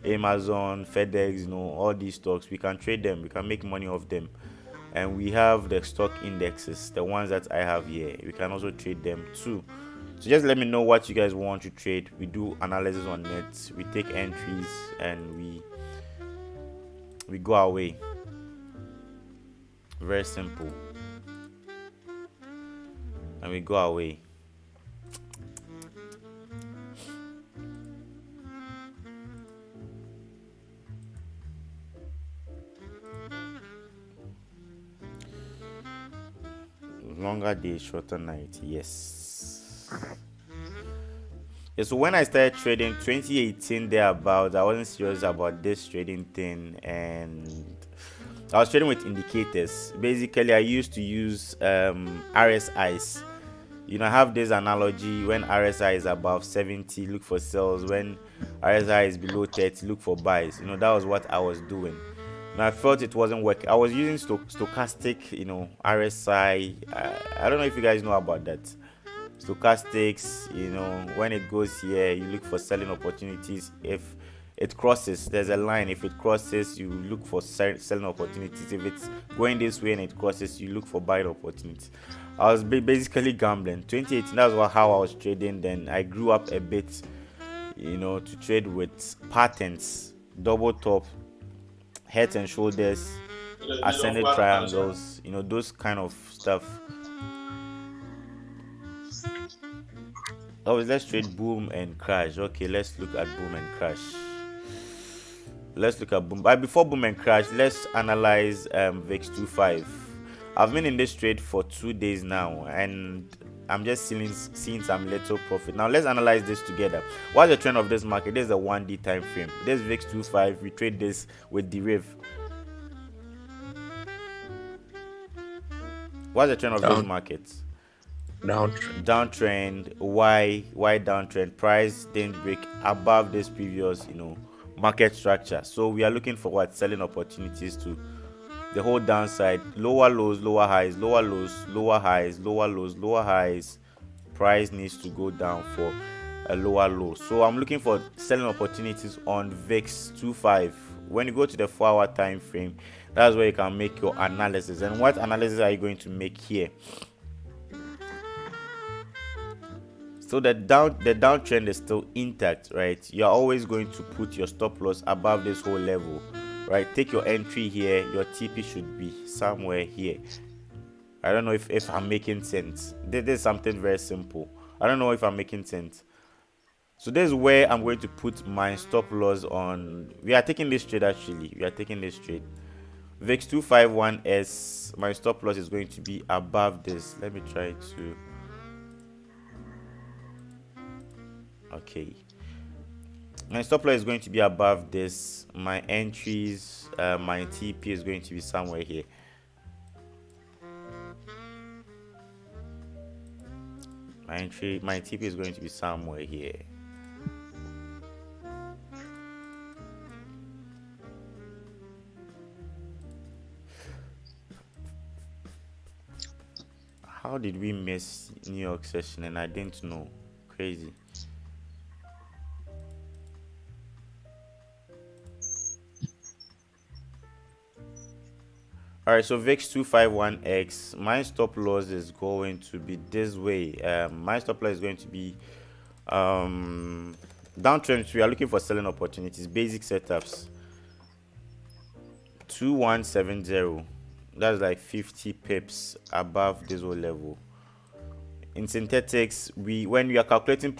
Amazon, FedEx. All these stocks. We can trade them. We can make money off them. And we have the stock indexes, the ones that I have here. We can also trade them too. So just let me know what you guys want to trade. We do analysis on it. We take entries and we go away. Very simple. And we go away. Longer day, shorter night. Yes. Yeah, so when I started trading 2018 thereabouts, I wasn't serious about this trading thing, and I was trading with indicators. Basically, I used to use RSIs. I have this analogy: when RSI is above 70, look for sells. When RSI is below 30, look for buys. That was what I was doing. And I felt it wasn't working. I was using stochastic, RSI. I don't know if you guys know about that. stochastics, when it goes here, you look for selling opportunities. If it crosses, there's a line. If it crosses, you look for selling opportunities. If it's going this way and it crosses, you look for buying opportunities. I was basically gambling. 2018, that's how I was trading. Then I grew up a bit, to trade with patterns, double top, heads and shoulders, ascended triangles, those kind of stuff. Oh, let's trade boom and crash. Okay, let's look at boom and crash. Let's look at boom. But before boom and crash, let's analyze VIX 25. I've been in this trade for 2 days now, and I'm just seeing some little profit. Now let's analyze this together. What's the trend of this market? This is a 1D time frame. This VIX 25. We trade this with deriv. What's the trend of this market? Downtrend. Why downtrend? Price didn't break above this previous market structure, so we are looking for selling opportunities to the whole downside. Lower lows, lower highs, lower lows, lower highs, lower lows, lower highs. Price needs to go down for a lower low, so I'm looking for selling opportunities on VIX 25. When you go to the 4-hour time frame, that's where you can make your analysis. And what analysis are you going to make here? So the downtrend is still intact, right? You're always going to put your stop loss above this whole level, right? Take your entry here. Your TP should be somewhere here. I don't know if I'm making sense. This is something very simple. I don't know if I'm making sense. So this is where I'm going to put my stop loss on. We are taking this trade actually. We are taking this trade. VIX 251S. My stop loss is going to be above this. Let me try to. Okay, my stop loss is going to be above this. My entries, my TP is going to be somewhere here. My TP is going to be somewhere here. How did we miss New York session and I didn't know? Crazy. All right, so VIX 251X, my stop loss is going to be this way. My stop loss is going to be downtrend. We are looking for selling opportunities. Basic setups 2170. That's like 50 pips above this whole level. In synthetics, when we are calculating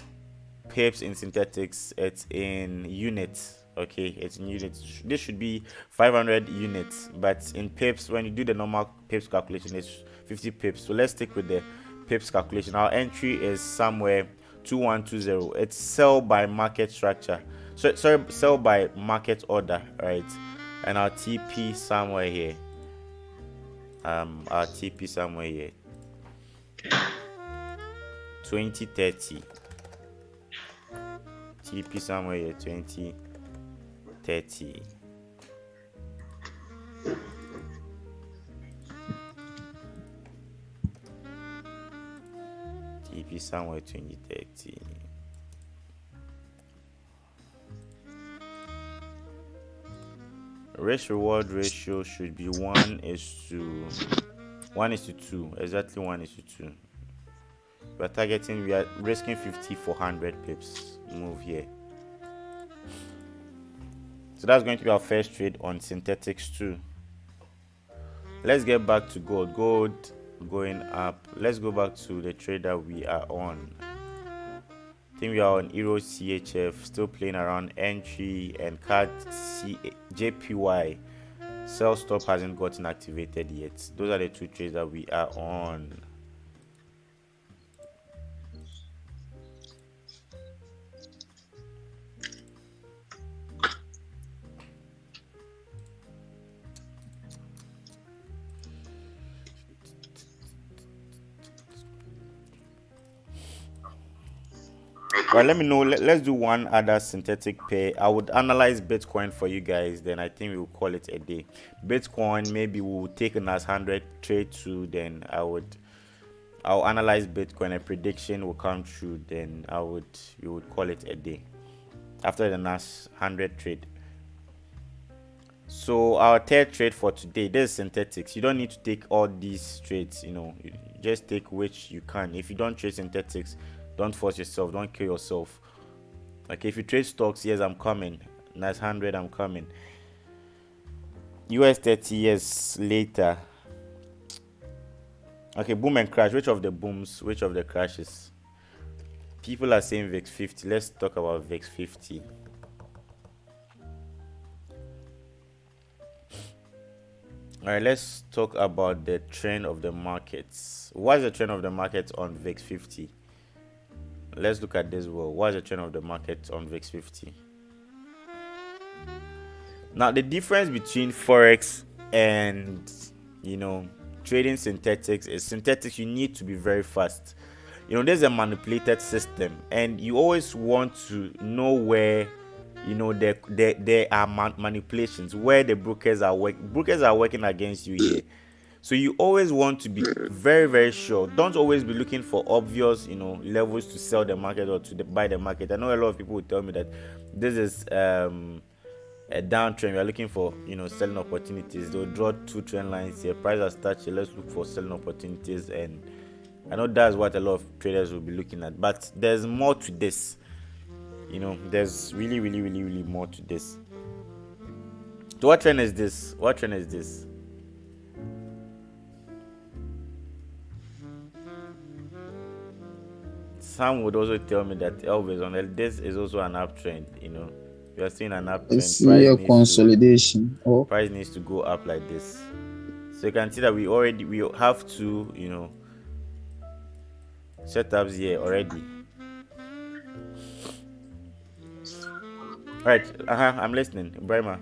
pips in synthetics, it's in units. Okay, it's in units. This should be 500 units, but in pips, when you do the normal pips calculation, it's 50 pips. So let's stick with the pips calculation. Our entry is somewhere 2120. It's sell by market structure. So sorry, sell by market order, right? And our TP somewhere here. Our TP somewhere here. 2030. TP somewhere here. 2030. TP somewhere 2030. Risk reward ratio should be 1:2. Exactly 1:2. We are risking 50 for 100 pips. Move here. So that's going to be our first trade on synthetics too. Let's get back to gold. Gold going up. Let's go back to the trade that we are on. I think we are on Euro CHF, still playing around entry and card JPY. Sell stop hasn't gotten activated yet. Those are the two trades that we are on. Well, let me know. Let's do one other synthetic pair. I would analyze Bitcoin for you guys. Then I think we'll call it a day. Bitcoin, maybe we'll take a nice 100 trade too. Then I would I'll analyze Bitcoin, a prediction will come true, then we would call it a day after the last 100 trade. So our third trade for today, this is synthetics. You don't need to take all these trades, you just take which you can. If you don't trade synthetics, don't force yourself, don't kill yourself. Like if you trade stocks, yes, I'm coming. Nice 100, I'm coming. US 30 years later. Okay, boom and crash. Which of the booms, which of the crashes? People are saying VIX 50. Let's talk about VIX 50. All right, let's talk about the trend of the markets. What's the trend of the market on VIX 50? Let's look at this well. What's the trend of the market on VIX 50? Now, the difference between Forex and, trading synthetics is synthetics, you need to be very fast. There's a manipulated system, and you always want to know where there are manipulations, where the brokers are working against you here. So you always want to be very, very sure. Don't always be looking for obvious levels to sell the market or to buy the market. I know a lot of people will tell me that this is a downtrend. We are looking for selling opportunities. They'll draw two trend lines here. Price has touched here. Let's look for selling opportunities, and I know that's what a lot of traders will be looking at. But there's more to this. There's really, really, really, really more to this. So what trend is this? What trend is this? Some would also tell me that Elvis on this is also an uptrend. We are seeing an uptrend. I see a consolidation. Price needs to go up like this. So you can see that we have two setups here already. Right, I'm listening, Brahma.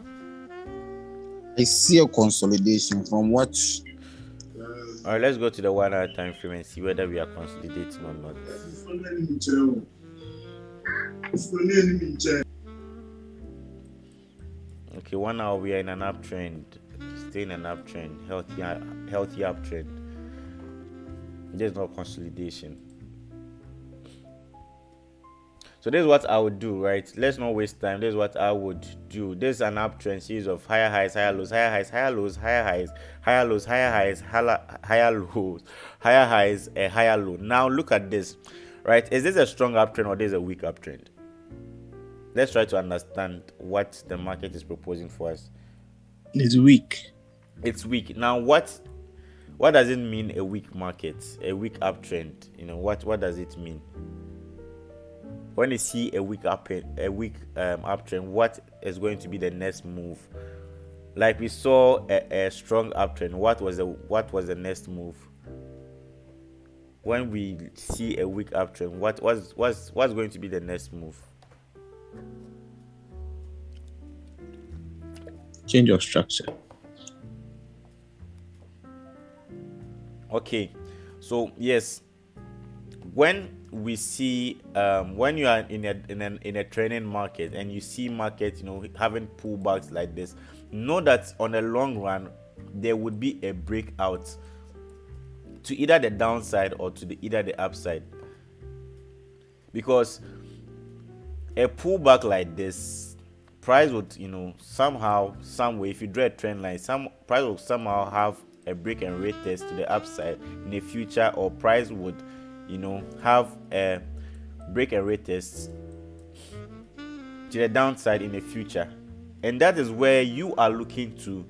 I see a consolidation from what. All right, let's go to the 1 hour time frame and see whether we are consolidating or not. Okay, 1 hour we are in an uptrend, staying in an uptrend, healthy uptrend. There's no consolidation. So this is what I would do, right? Let's not waste time. This is what I would do. This is an uptrend series of higher highs, higher lows, higher highs, higher lows, higher highs, higher lows, higher highs, higher lows, higher highs, a higher low. Now look at this, right? Is this a strong uptrend or this a weak uptrend? Let's try to understand what the market is proposing for us. It's weak. It's weak. Now what does it mean, a weak market, a weak uptrend? What does it mean? When you see a weak uptrend, what is going to be the next move? Like we saw a strong uptrend, what was the next move? When we see a weak uptrend, what's going to be the next move? Change of structure. Okay, so yes, when we see when you are in a training market and you see market having pullbacks like this, know that on the long run there would be a breakout to either the downside or to either the upside, because a pullback like this, price would somehow, some way, if you draw a trend line, price will somehow have a break and retest to the upside in the future, or price would have a break and retest to the downside in the future. And that is where you are looking to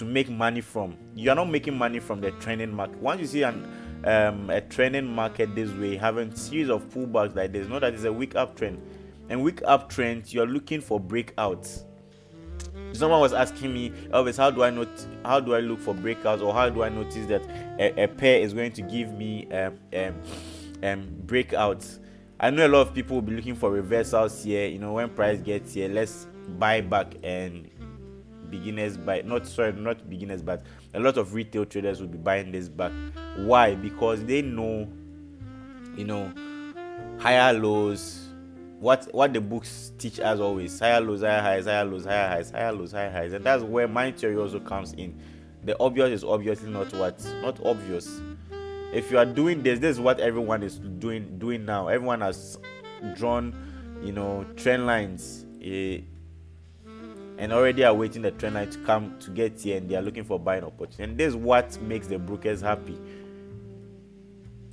make money from. You are not making money from the trending market. Once you see a trending market this way, having series of pullbacks like this, know that it's a weak uptrend. And weak uptrends, you are looking for breakouts. Someone was asking me, Elvis, how do I look for breakouts, or how do I notice that a pair is going to give me breakouts? I know a lot of people will be looking for reversals here. When price gets here, let's buy back, and beginners buy. Not beginners, but a lot of retail traders will be buying this back. Why? Because they know, higher lows. What the books teach us always: higher lows, higher highs, higher lows, higher highs, higher lows, higher highs. And that's where my theory also comes in. The obvious is obviously not obvious. If you are doing this is what everyone is doing now. Everyone has drawn, trend lines, and already are waiting the trend line to come to get here, and they are looking for buying opportunity. And this is what makes the brokers happy.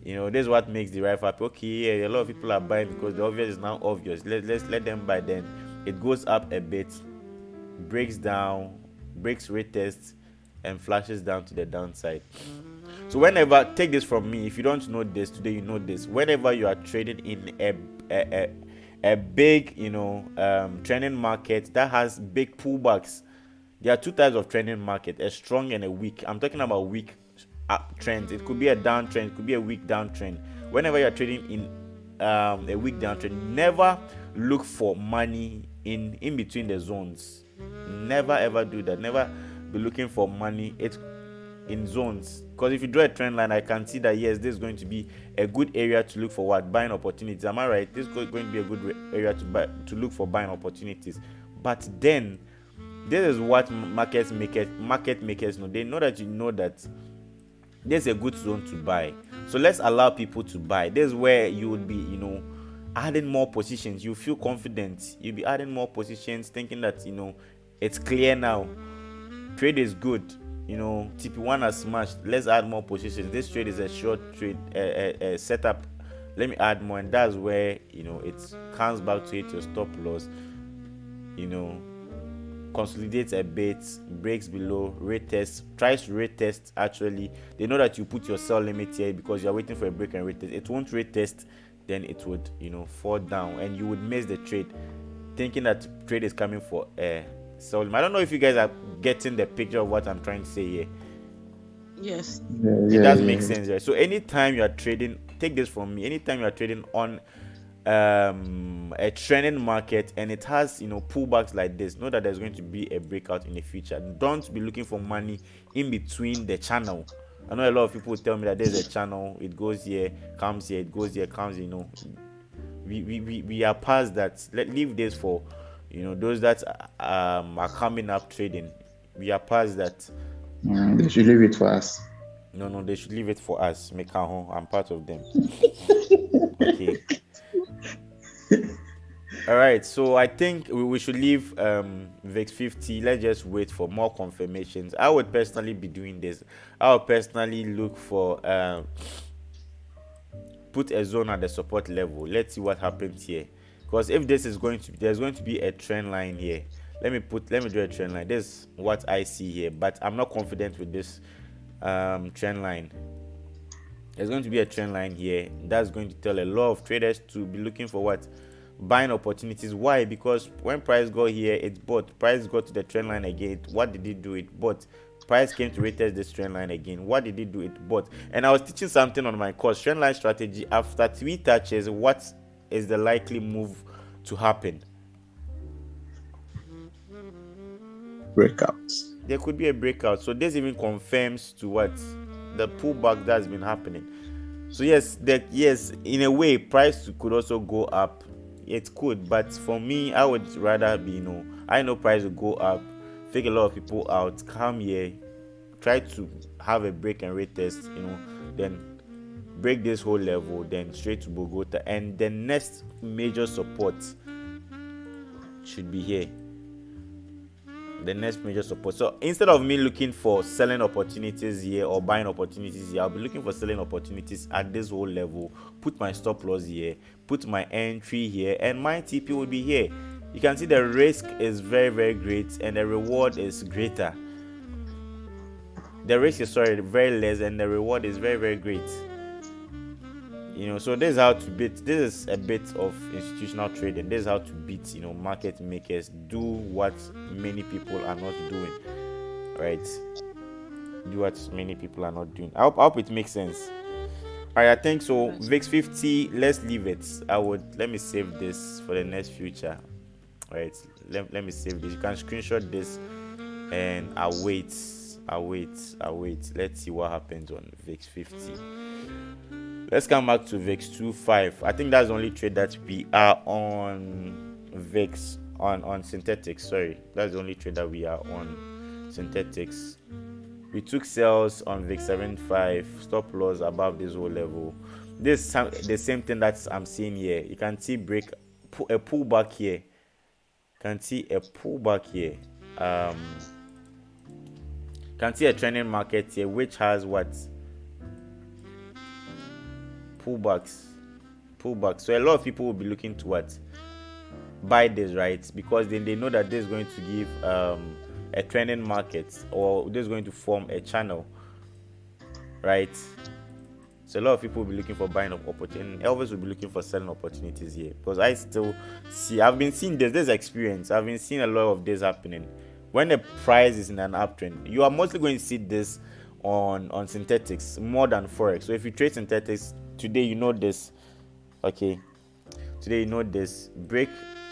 This is what makes the rife happy. Okay, yeah, a lot of people are buying because the obvious is now obvious. Let's let them buy. Then it goes up a bit, breaks down, breaks retest, and flashes down to the downside. So whenever, take this from me, if you don't know this today, you know this. Whenever you are trading in a big, trending market that has big pullbacks, there are two types of trending market: a strong and a weak. I'm talking about weak trends. It could be a downtrend, it could be a weak downtrend. Whenever you are trading in a weak downtrend, never look for money in between the zones. Never ever do that. Never be looking for money in zones, because if you draw a trend line, I can see that yes, this is going to be a good area to look for buying opportunities. Am I right? This is going to be a good area to look for buying opportunities. But then this is what market makers know. They know that that there's a good zone to buy, so let's allow people to buy. This is where you would be adding more positions. You feel confident, you'll be adding more positions, thinking that it's clear now, trade is good, TP1 has smashed, let's add more positions. This trade is a short trade, a setup, let me add more. And that's where it comes back to hit your stop loss, consolidates a bit, breaks below, retest, tries to retest. Actually, they know that you put your sell limit here because you're waiting for a break and retest. It won't retest, then it would fall down, and you would miss the trade, thinking that trade is coming for a sell limit. I don't know if you guys are getting the picture of what I'm trying to say here. Yes. It does make sense, right? So anytime you are trading, take this from me, anytime you are trading on a trending market and it has pullbacks like this, know that there's going to be a breakout in the future. Don't be looking for money in between the channel. I know a lot of people tell me that there's a channel, it goes here, comes here, it goes here, comes here. We are past that. Leave this for those that are coming up trading. We are past that. They should leave it for us. No, they should leave it for us. I'm part of them. Okay. All right, so I think we should leave VIX 50. Let's just wait for more confirmations. I would personally be doing this. I would personally look for put a zone at the support level. Let's see what happens here, because if this is there's going to be a trend line here. Let me draw a trend line. This is what I see here, but I'm not confident with this trend line. There's going to be a trend line here that's going to tell a lot of traders to be looking for buying opportunities. Why? Because when price got here, it bought. Price got to the trend line again. What did it do? It bought. Price came to retest this trend line again. What did it do? It bought. And I was teaching something on my course, trend line strategy. After 3 touches, what is the likely move to happen? Breakouts. There could be a breakout. So this even confirms to what the pullback that's been happening. So yes, in a way, price could also go up. It could, but for me, I would rather be I know price will go up, fake a lot of people out, come here, try to have a break and retest, then break this whole level, then straight to Bogota, and the next major support should be here. The next major support. So instead of me looking for selling opportunities here or buying opportunities here, I'll be looking for selling opportunities at this whole level, put my stop loss here, put my entry here, and my TP will be here. You can see the risk is very, very great and the reward is greater. The risk is very less and the reward is very, very great. So this is how to beat. This is a bit of institutional trading. This is how to beat market makers. Do what many people are not doing, right? Do what many people are not doing. I hope it makes sense. All right, I think so. VIX 50, let's leave it. Let me save this for the next future. All right, let me save this. You can screenshot this and I'll wait. Let's see what happens on VIX 50. Let's come back to VIX 25. I think that's the only trade that we are on VIX on synthetics. Sorry, that's the only trade that we are on synthetics. We took sales on VIX 75, stop loss above this whole level. This is the same thing that I'm seeing here. You can see a pullback here. You can see a pullback here. Can see a trending market here which has what? Pullbacks. So a lot of people will be looking to what? Buy this, right? Because then they know that this is going to give a trending market, or this is going to form a channel, right? So a lot of people will be looking for buying opportunity. Elvis will be looking for selling opportunities here, because I still see, I've been seeing this experience. I've been seeing a lot of this happening. When the price is in an uptrend, you are mostly going to see this on synthetics more than forex. So if you trade synthetics today, you know this. Okay, today you know this. Break,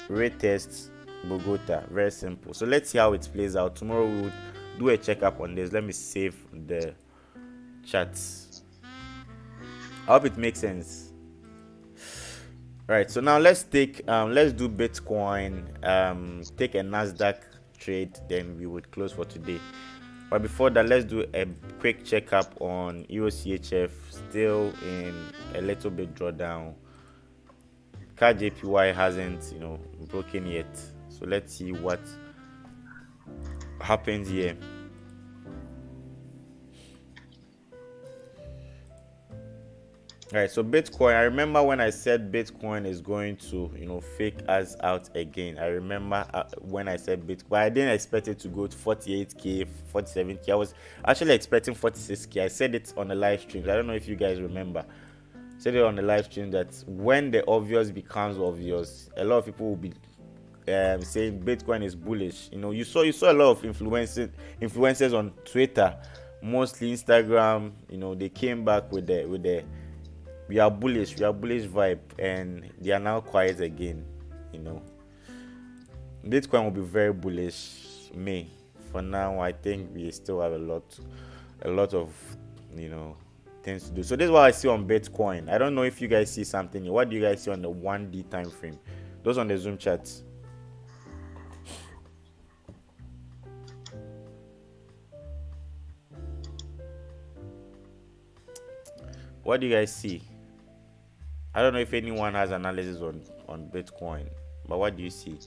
retest, Bogota. Very simple. So let's see how it plays out. Tomorrow we will do a checkup on this. Let me save the charts. I hope it makes sense. Right, so now let's do Bitcoin, take a Nasdaq trade, then we would close for today. But before that, let's do a quick checkup on EUCHF, still in a little bit drawdown. CAD JPY hasn't broken yet, so let's see what happens here. All right, so Bitcoin, I remember when I said Bitcoin is going to fake us out again. I remember when I said Bitcoin, I didn't expect it to go to 48k, 47k. I was actually expecting 46k. I said it on the live stream. I don't know if you guys remember. I said it on the live stream that when the obvious becomes obvious, a lot of people will be saying Bitcoin is bullish. You saw a lot of influencers on Twitter, mostly Instagram. They came back with the we are bullish vibe, and they are now quiet again. Bitcoin will be very bullish May. For now, I think we still have a lot of things to do. So this is what I see on Bitcoin. I don't know if you guys see something here. What do you guys see on the 1D time frame? Those on the Zoom chats. What do you guys see? I don't know if anyone has analysis on Bitcoin, but what do you see?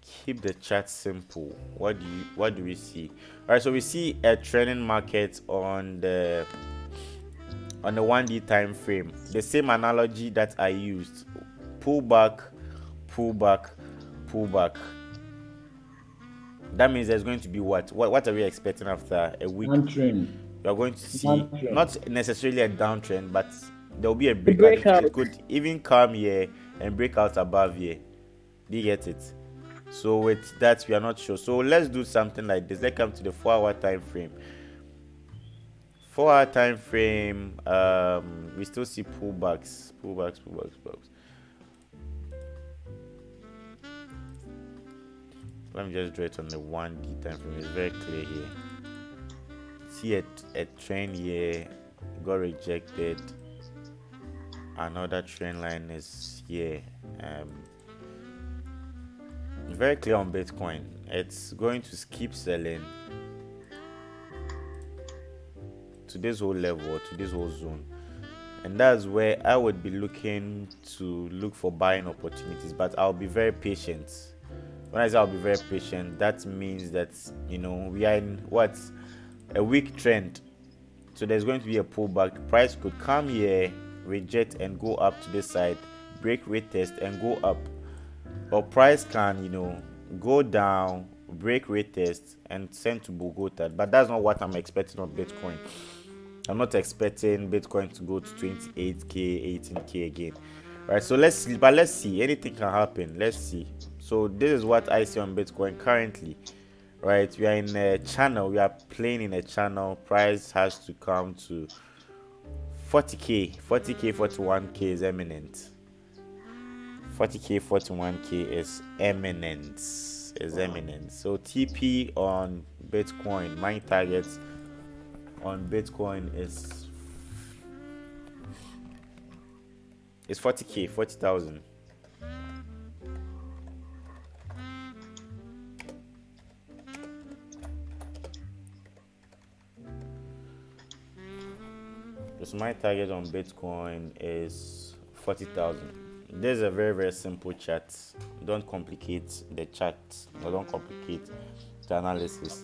Keep the chat simple. What do we see? All right, so we see a trending market on the 1D time frame. The same analogy that I used: pull back. That means there's going to be what are we expecting after a week? Downtrend. We are going to see not necessarily a downtrend, but there will be a breakout. It could even come here and break out above here. Do you get it? So with that, we are not sure. So let's do something like this. Let's come to the 4-hour time frame. 4-hour time frame, we still see pullbacks. Let me just draw it on the 1D time frame. It's very clear here. See a trend here, got rejected. Another trend line is here. Very clear on Bitcoin. It's going to keep selling to this whole level, or to this whole zone, and that's where I would be looking for buying opportunities. But I'll be very patient. When I say I'll be very patient, that means that we are in a weak trend. So there's going to be a pullback. The price could come here, reject, and go up to this side, break, retest, and go up. Or price can go down, break, retest, and send to Bogota. But that's not what I'm expecting on Bitcoin. I'm not expecting Bitcoin to go to 28k, 18k again. Right, so let's see. Anything can happen. Let's see. So this is what I see on Bitcoin currently. Right, we are in a channel. We are playing in a channel. Price has to come to 40k, 41k is imminent. 40k, 41k is imminent. So TP on Bitcoin, my target on Bitcoin is It's 40k, 40,000. So my target on Bitcoin is 40,000. This is a very, very simple chart. Don't complicate the chart, or don't complicate the analysis.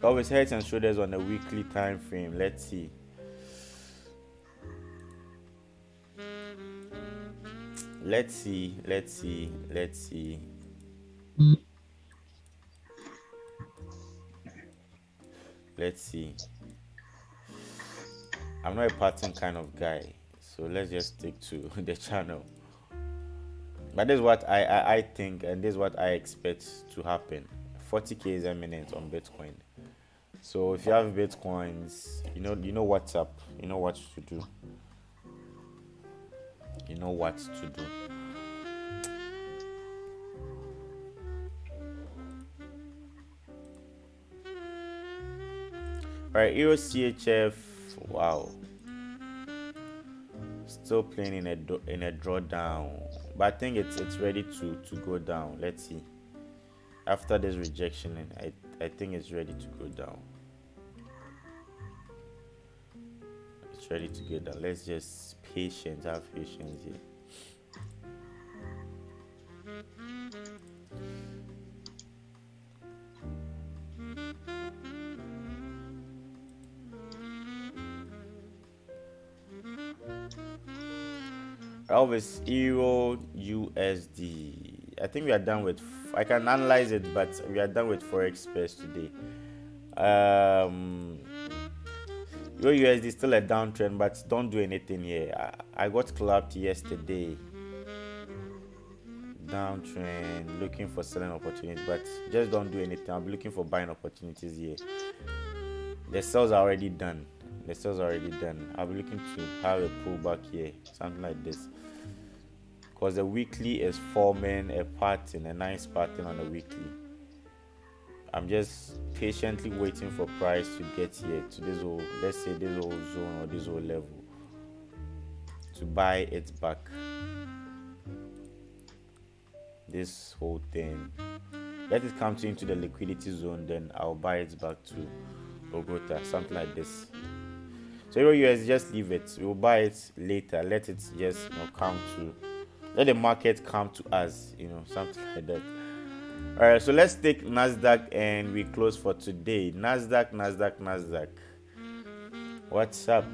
Always heads and shoulders on a weekly time frame. Let's see. Let's see. I'm not a pattern kind of guy, so let's just stick to the channel. But this is what I think, and this is what I expect to happen. 40k is imminent on Bitcoin. So if you have Bitcoins, you know what's up. You know what to do. All right, Euro CHF. Wow. Still playing in a drawdown, but I think it's ready to go down. Let's see. After this rejection, I think it's ready to go down. It's ready to go down. Let's just have patience here. Always Euro USD. I think we are done with. I can analyze it, but we are done with Forex space today. Euro USD is still a downtrend, but don't do anything here. I got clapped yesterday. Downtrend, looking for selling opportunities, but just don't do anything. I'll be looking for buying opportunities here. The sales are already done. I'll be looking to have a pullback here, something like this, because the weekly is forming a nice pattern on the weekly. I'm just patiently waiting for price to get here to this whole, let's say this whole zone or this whole level, to buy it back. This whole thing, let it come into the liquidity zone, then I'll buy it back to Bogota, something like this. So Euro US, just leave it. We'll buy it later. Let it just let the market come to us, something like that. All right, so let's take Nasdaq and we close for today. Nasdaq. What's up?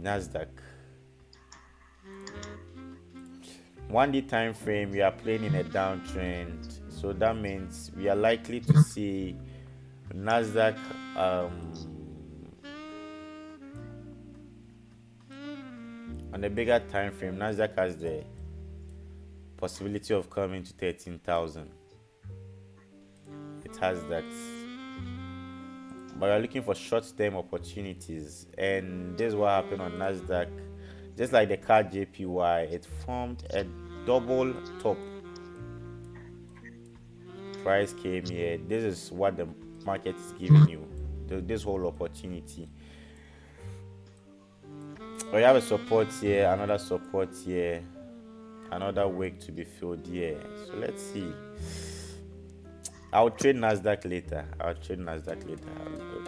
Nasdaq. 1-day time frame, we are playing in a downtrend, so that means we are likely to see Nasdaq on a bigger time frame. Nasdaq has the possibility of coming to 13,000. It has that, but we're looking for short-term opportunities, and this is what happened on Nasdaq. Just like the card JPY, it formed a double top. Price came here. This is what the market is giving you, this whole opportunity. We have a support here, another support here, another wick to be filled here. So let's see. I'll trade Nasdaq later.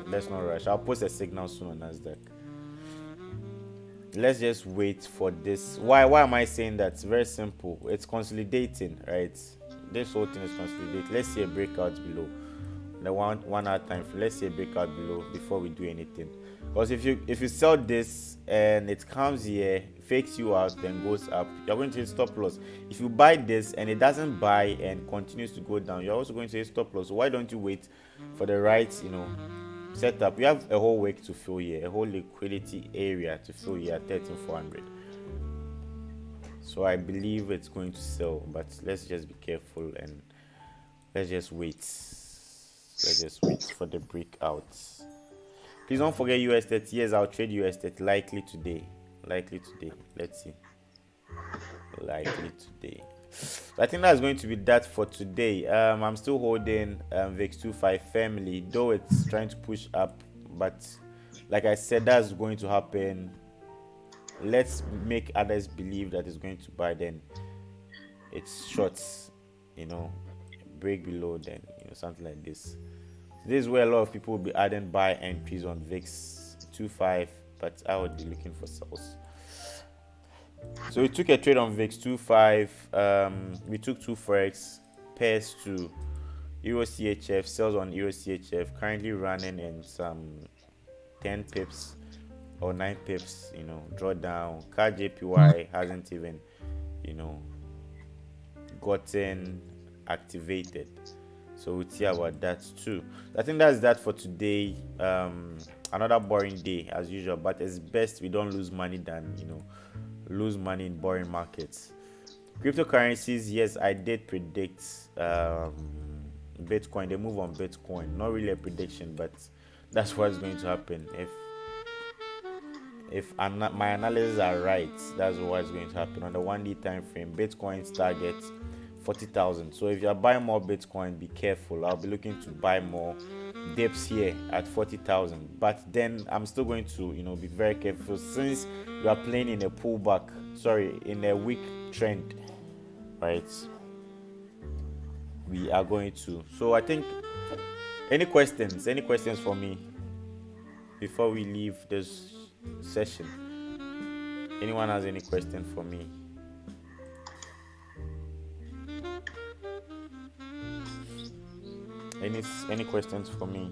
Let's not rush. I'll post a signal soon on Nasdaq. Let's just wait for this. Why am I saying that? It's very simple. It's consolidating, right? This whole thing is consolidating. Let's see a breakout below the 1 hour time frame. Let's see a breakout below before we do anything. Because if you sell this and it comes here, fakes you out, then goes up, you're going to hit stop loss. If you buy this and it doesn't buy and continues to go down, you're also going to hit stop loss. So why don't you wait for the right setup? We have a whole week to fill here, a whole liquidity area to fill here at 13,400. So I believe it's going to sell, but let's just be careful and let's just wait. For the breakout. Please don't forget US30. Yes, I'll trade US30 likely today. Let's see. Likely today. So I think that's going to be that for today. I'm still holding VIX 25 firmly, though it's trying to push up, but like I said, that's going to happen. Let's make others believe that it's going to buy, then it's shorts, break below, then something like this. This is where a lot of people will be adding buy entries on VIX 2.5, but I would be looking for sells. So we took a trade on VIX 2.5. We took 2 Forex pairs to Euro CHF, sells on Euro CHF, currently running in some 10 pips or 9 pips, drawdown. CAD JPY hasn't even, gotten activated. So we'll see about that too. I think that's that for today. Another boring day as usual, but it's best we don't lose money than, lose money in boring markets. Cryptocurrencies, yes, I did predict Bitcoin, the move on Bitcoin. Not really a prediction, but that's what's going to happen. If my analysis are right, that's what's going to happen. On the 1D time frame, Bitcoin's target 40,000. So if you're buying more Bitcoin, be careful. I'll be looking to buy more dips here at 40,000. But then I'm still going to, be very careful, since you are playing in a pullback, in a weak trend, right? We are going to. So I think, any questions for me before we leave this session? Anyone has any question for me? Any questions for me?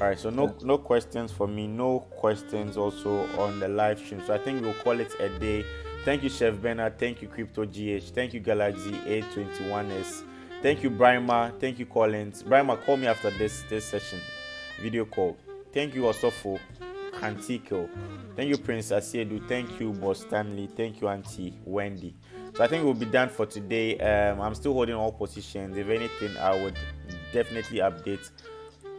All right, so no questions for me, no questions also on the live stream. So I think we'll call it a day. Thank you, Chef Bernard. Thank you, Crypto GH. Thank you, Galaxy A21s. Thank you, Brima. Thank you, Collins. Brima, call me after this session, video call. Thank you, Osofo Kantiko. Thank you, Prince Asiedu. Thank you, Boss Stanley. Thank you, Auntie Wendy. So I think we'll be done for today. I'm still holding all positions. If anything, I would definitely update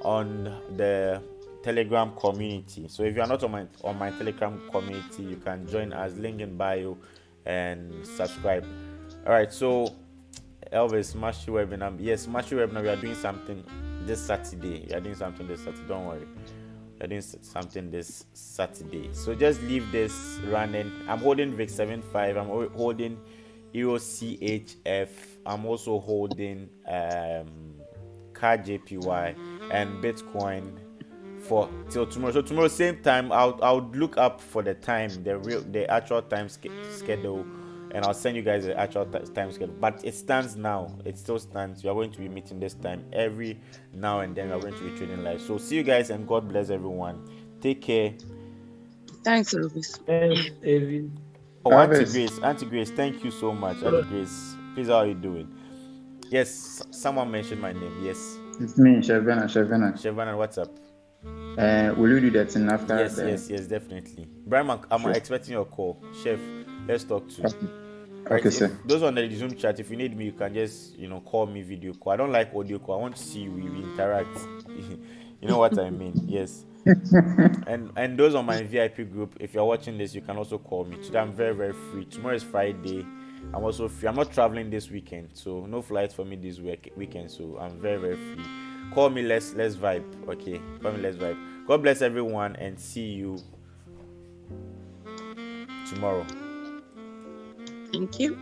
on the Telegram community. So if you are not on my Telegram community, you can join us, link in bio, and subscribe. All right, so Elvis, Mastery Webinar. Yes, Mastery Webinar, we are doing something this Saturday. Don't worry. We are doing something this Saturday. So just leave this running. I'm holding VIX 7.5. I'm holding Euro CHF. I'm also holding CAD JPY and Bitcoin for till tomorrow. So tomorrow same time, I'll look up for the time, the actual time schedule, and I'll send you guys the actual time schedule. But it stands now. It still stands. We are going to be meeting this time every now and then. We are going to be trading live. So see you guys, and God bless everyone. Take care. Thanks, Elvis. Thanks, Avi. Oh, Auntie Grace, thank you so much. Auntie Grace, please, how are you doing? Yes, someone mentioned my name. Yes. It's me, Chevena. What's up? Will you do that thing after? Yes, definitely. Brian, I'm expecting your call. Chef, let's talk to you. Okay, sir. Those on the Zoom chat, if you need me, you can just, call me video call. I don't like audio call. I want to see you. We interact. You know what I mean? Yes. And those on my VIP group, if you're watching this, you can also call me. Today I'm very, very free. Tomorrow is Friday. I'm also free. I'm not traveling this weekend, so no flights for me this weekend. So I'm very, very free. Call me. Let's vibe. Okay. Call me. Let's vibe. God bless everyone, and see you tomorrow. Thank you.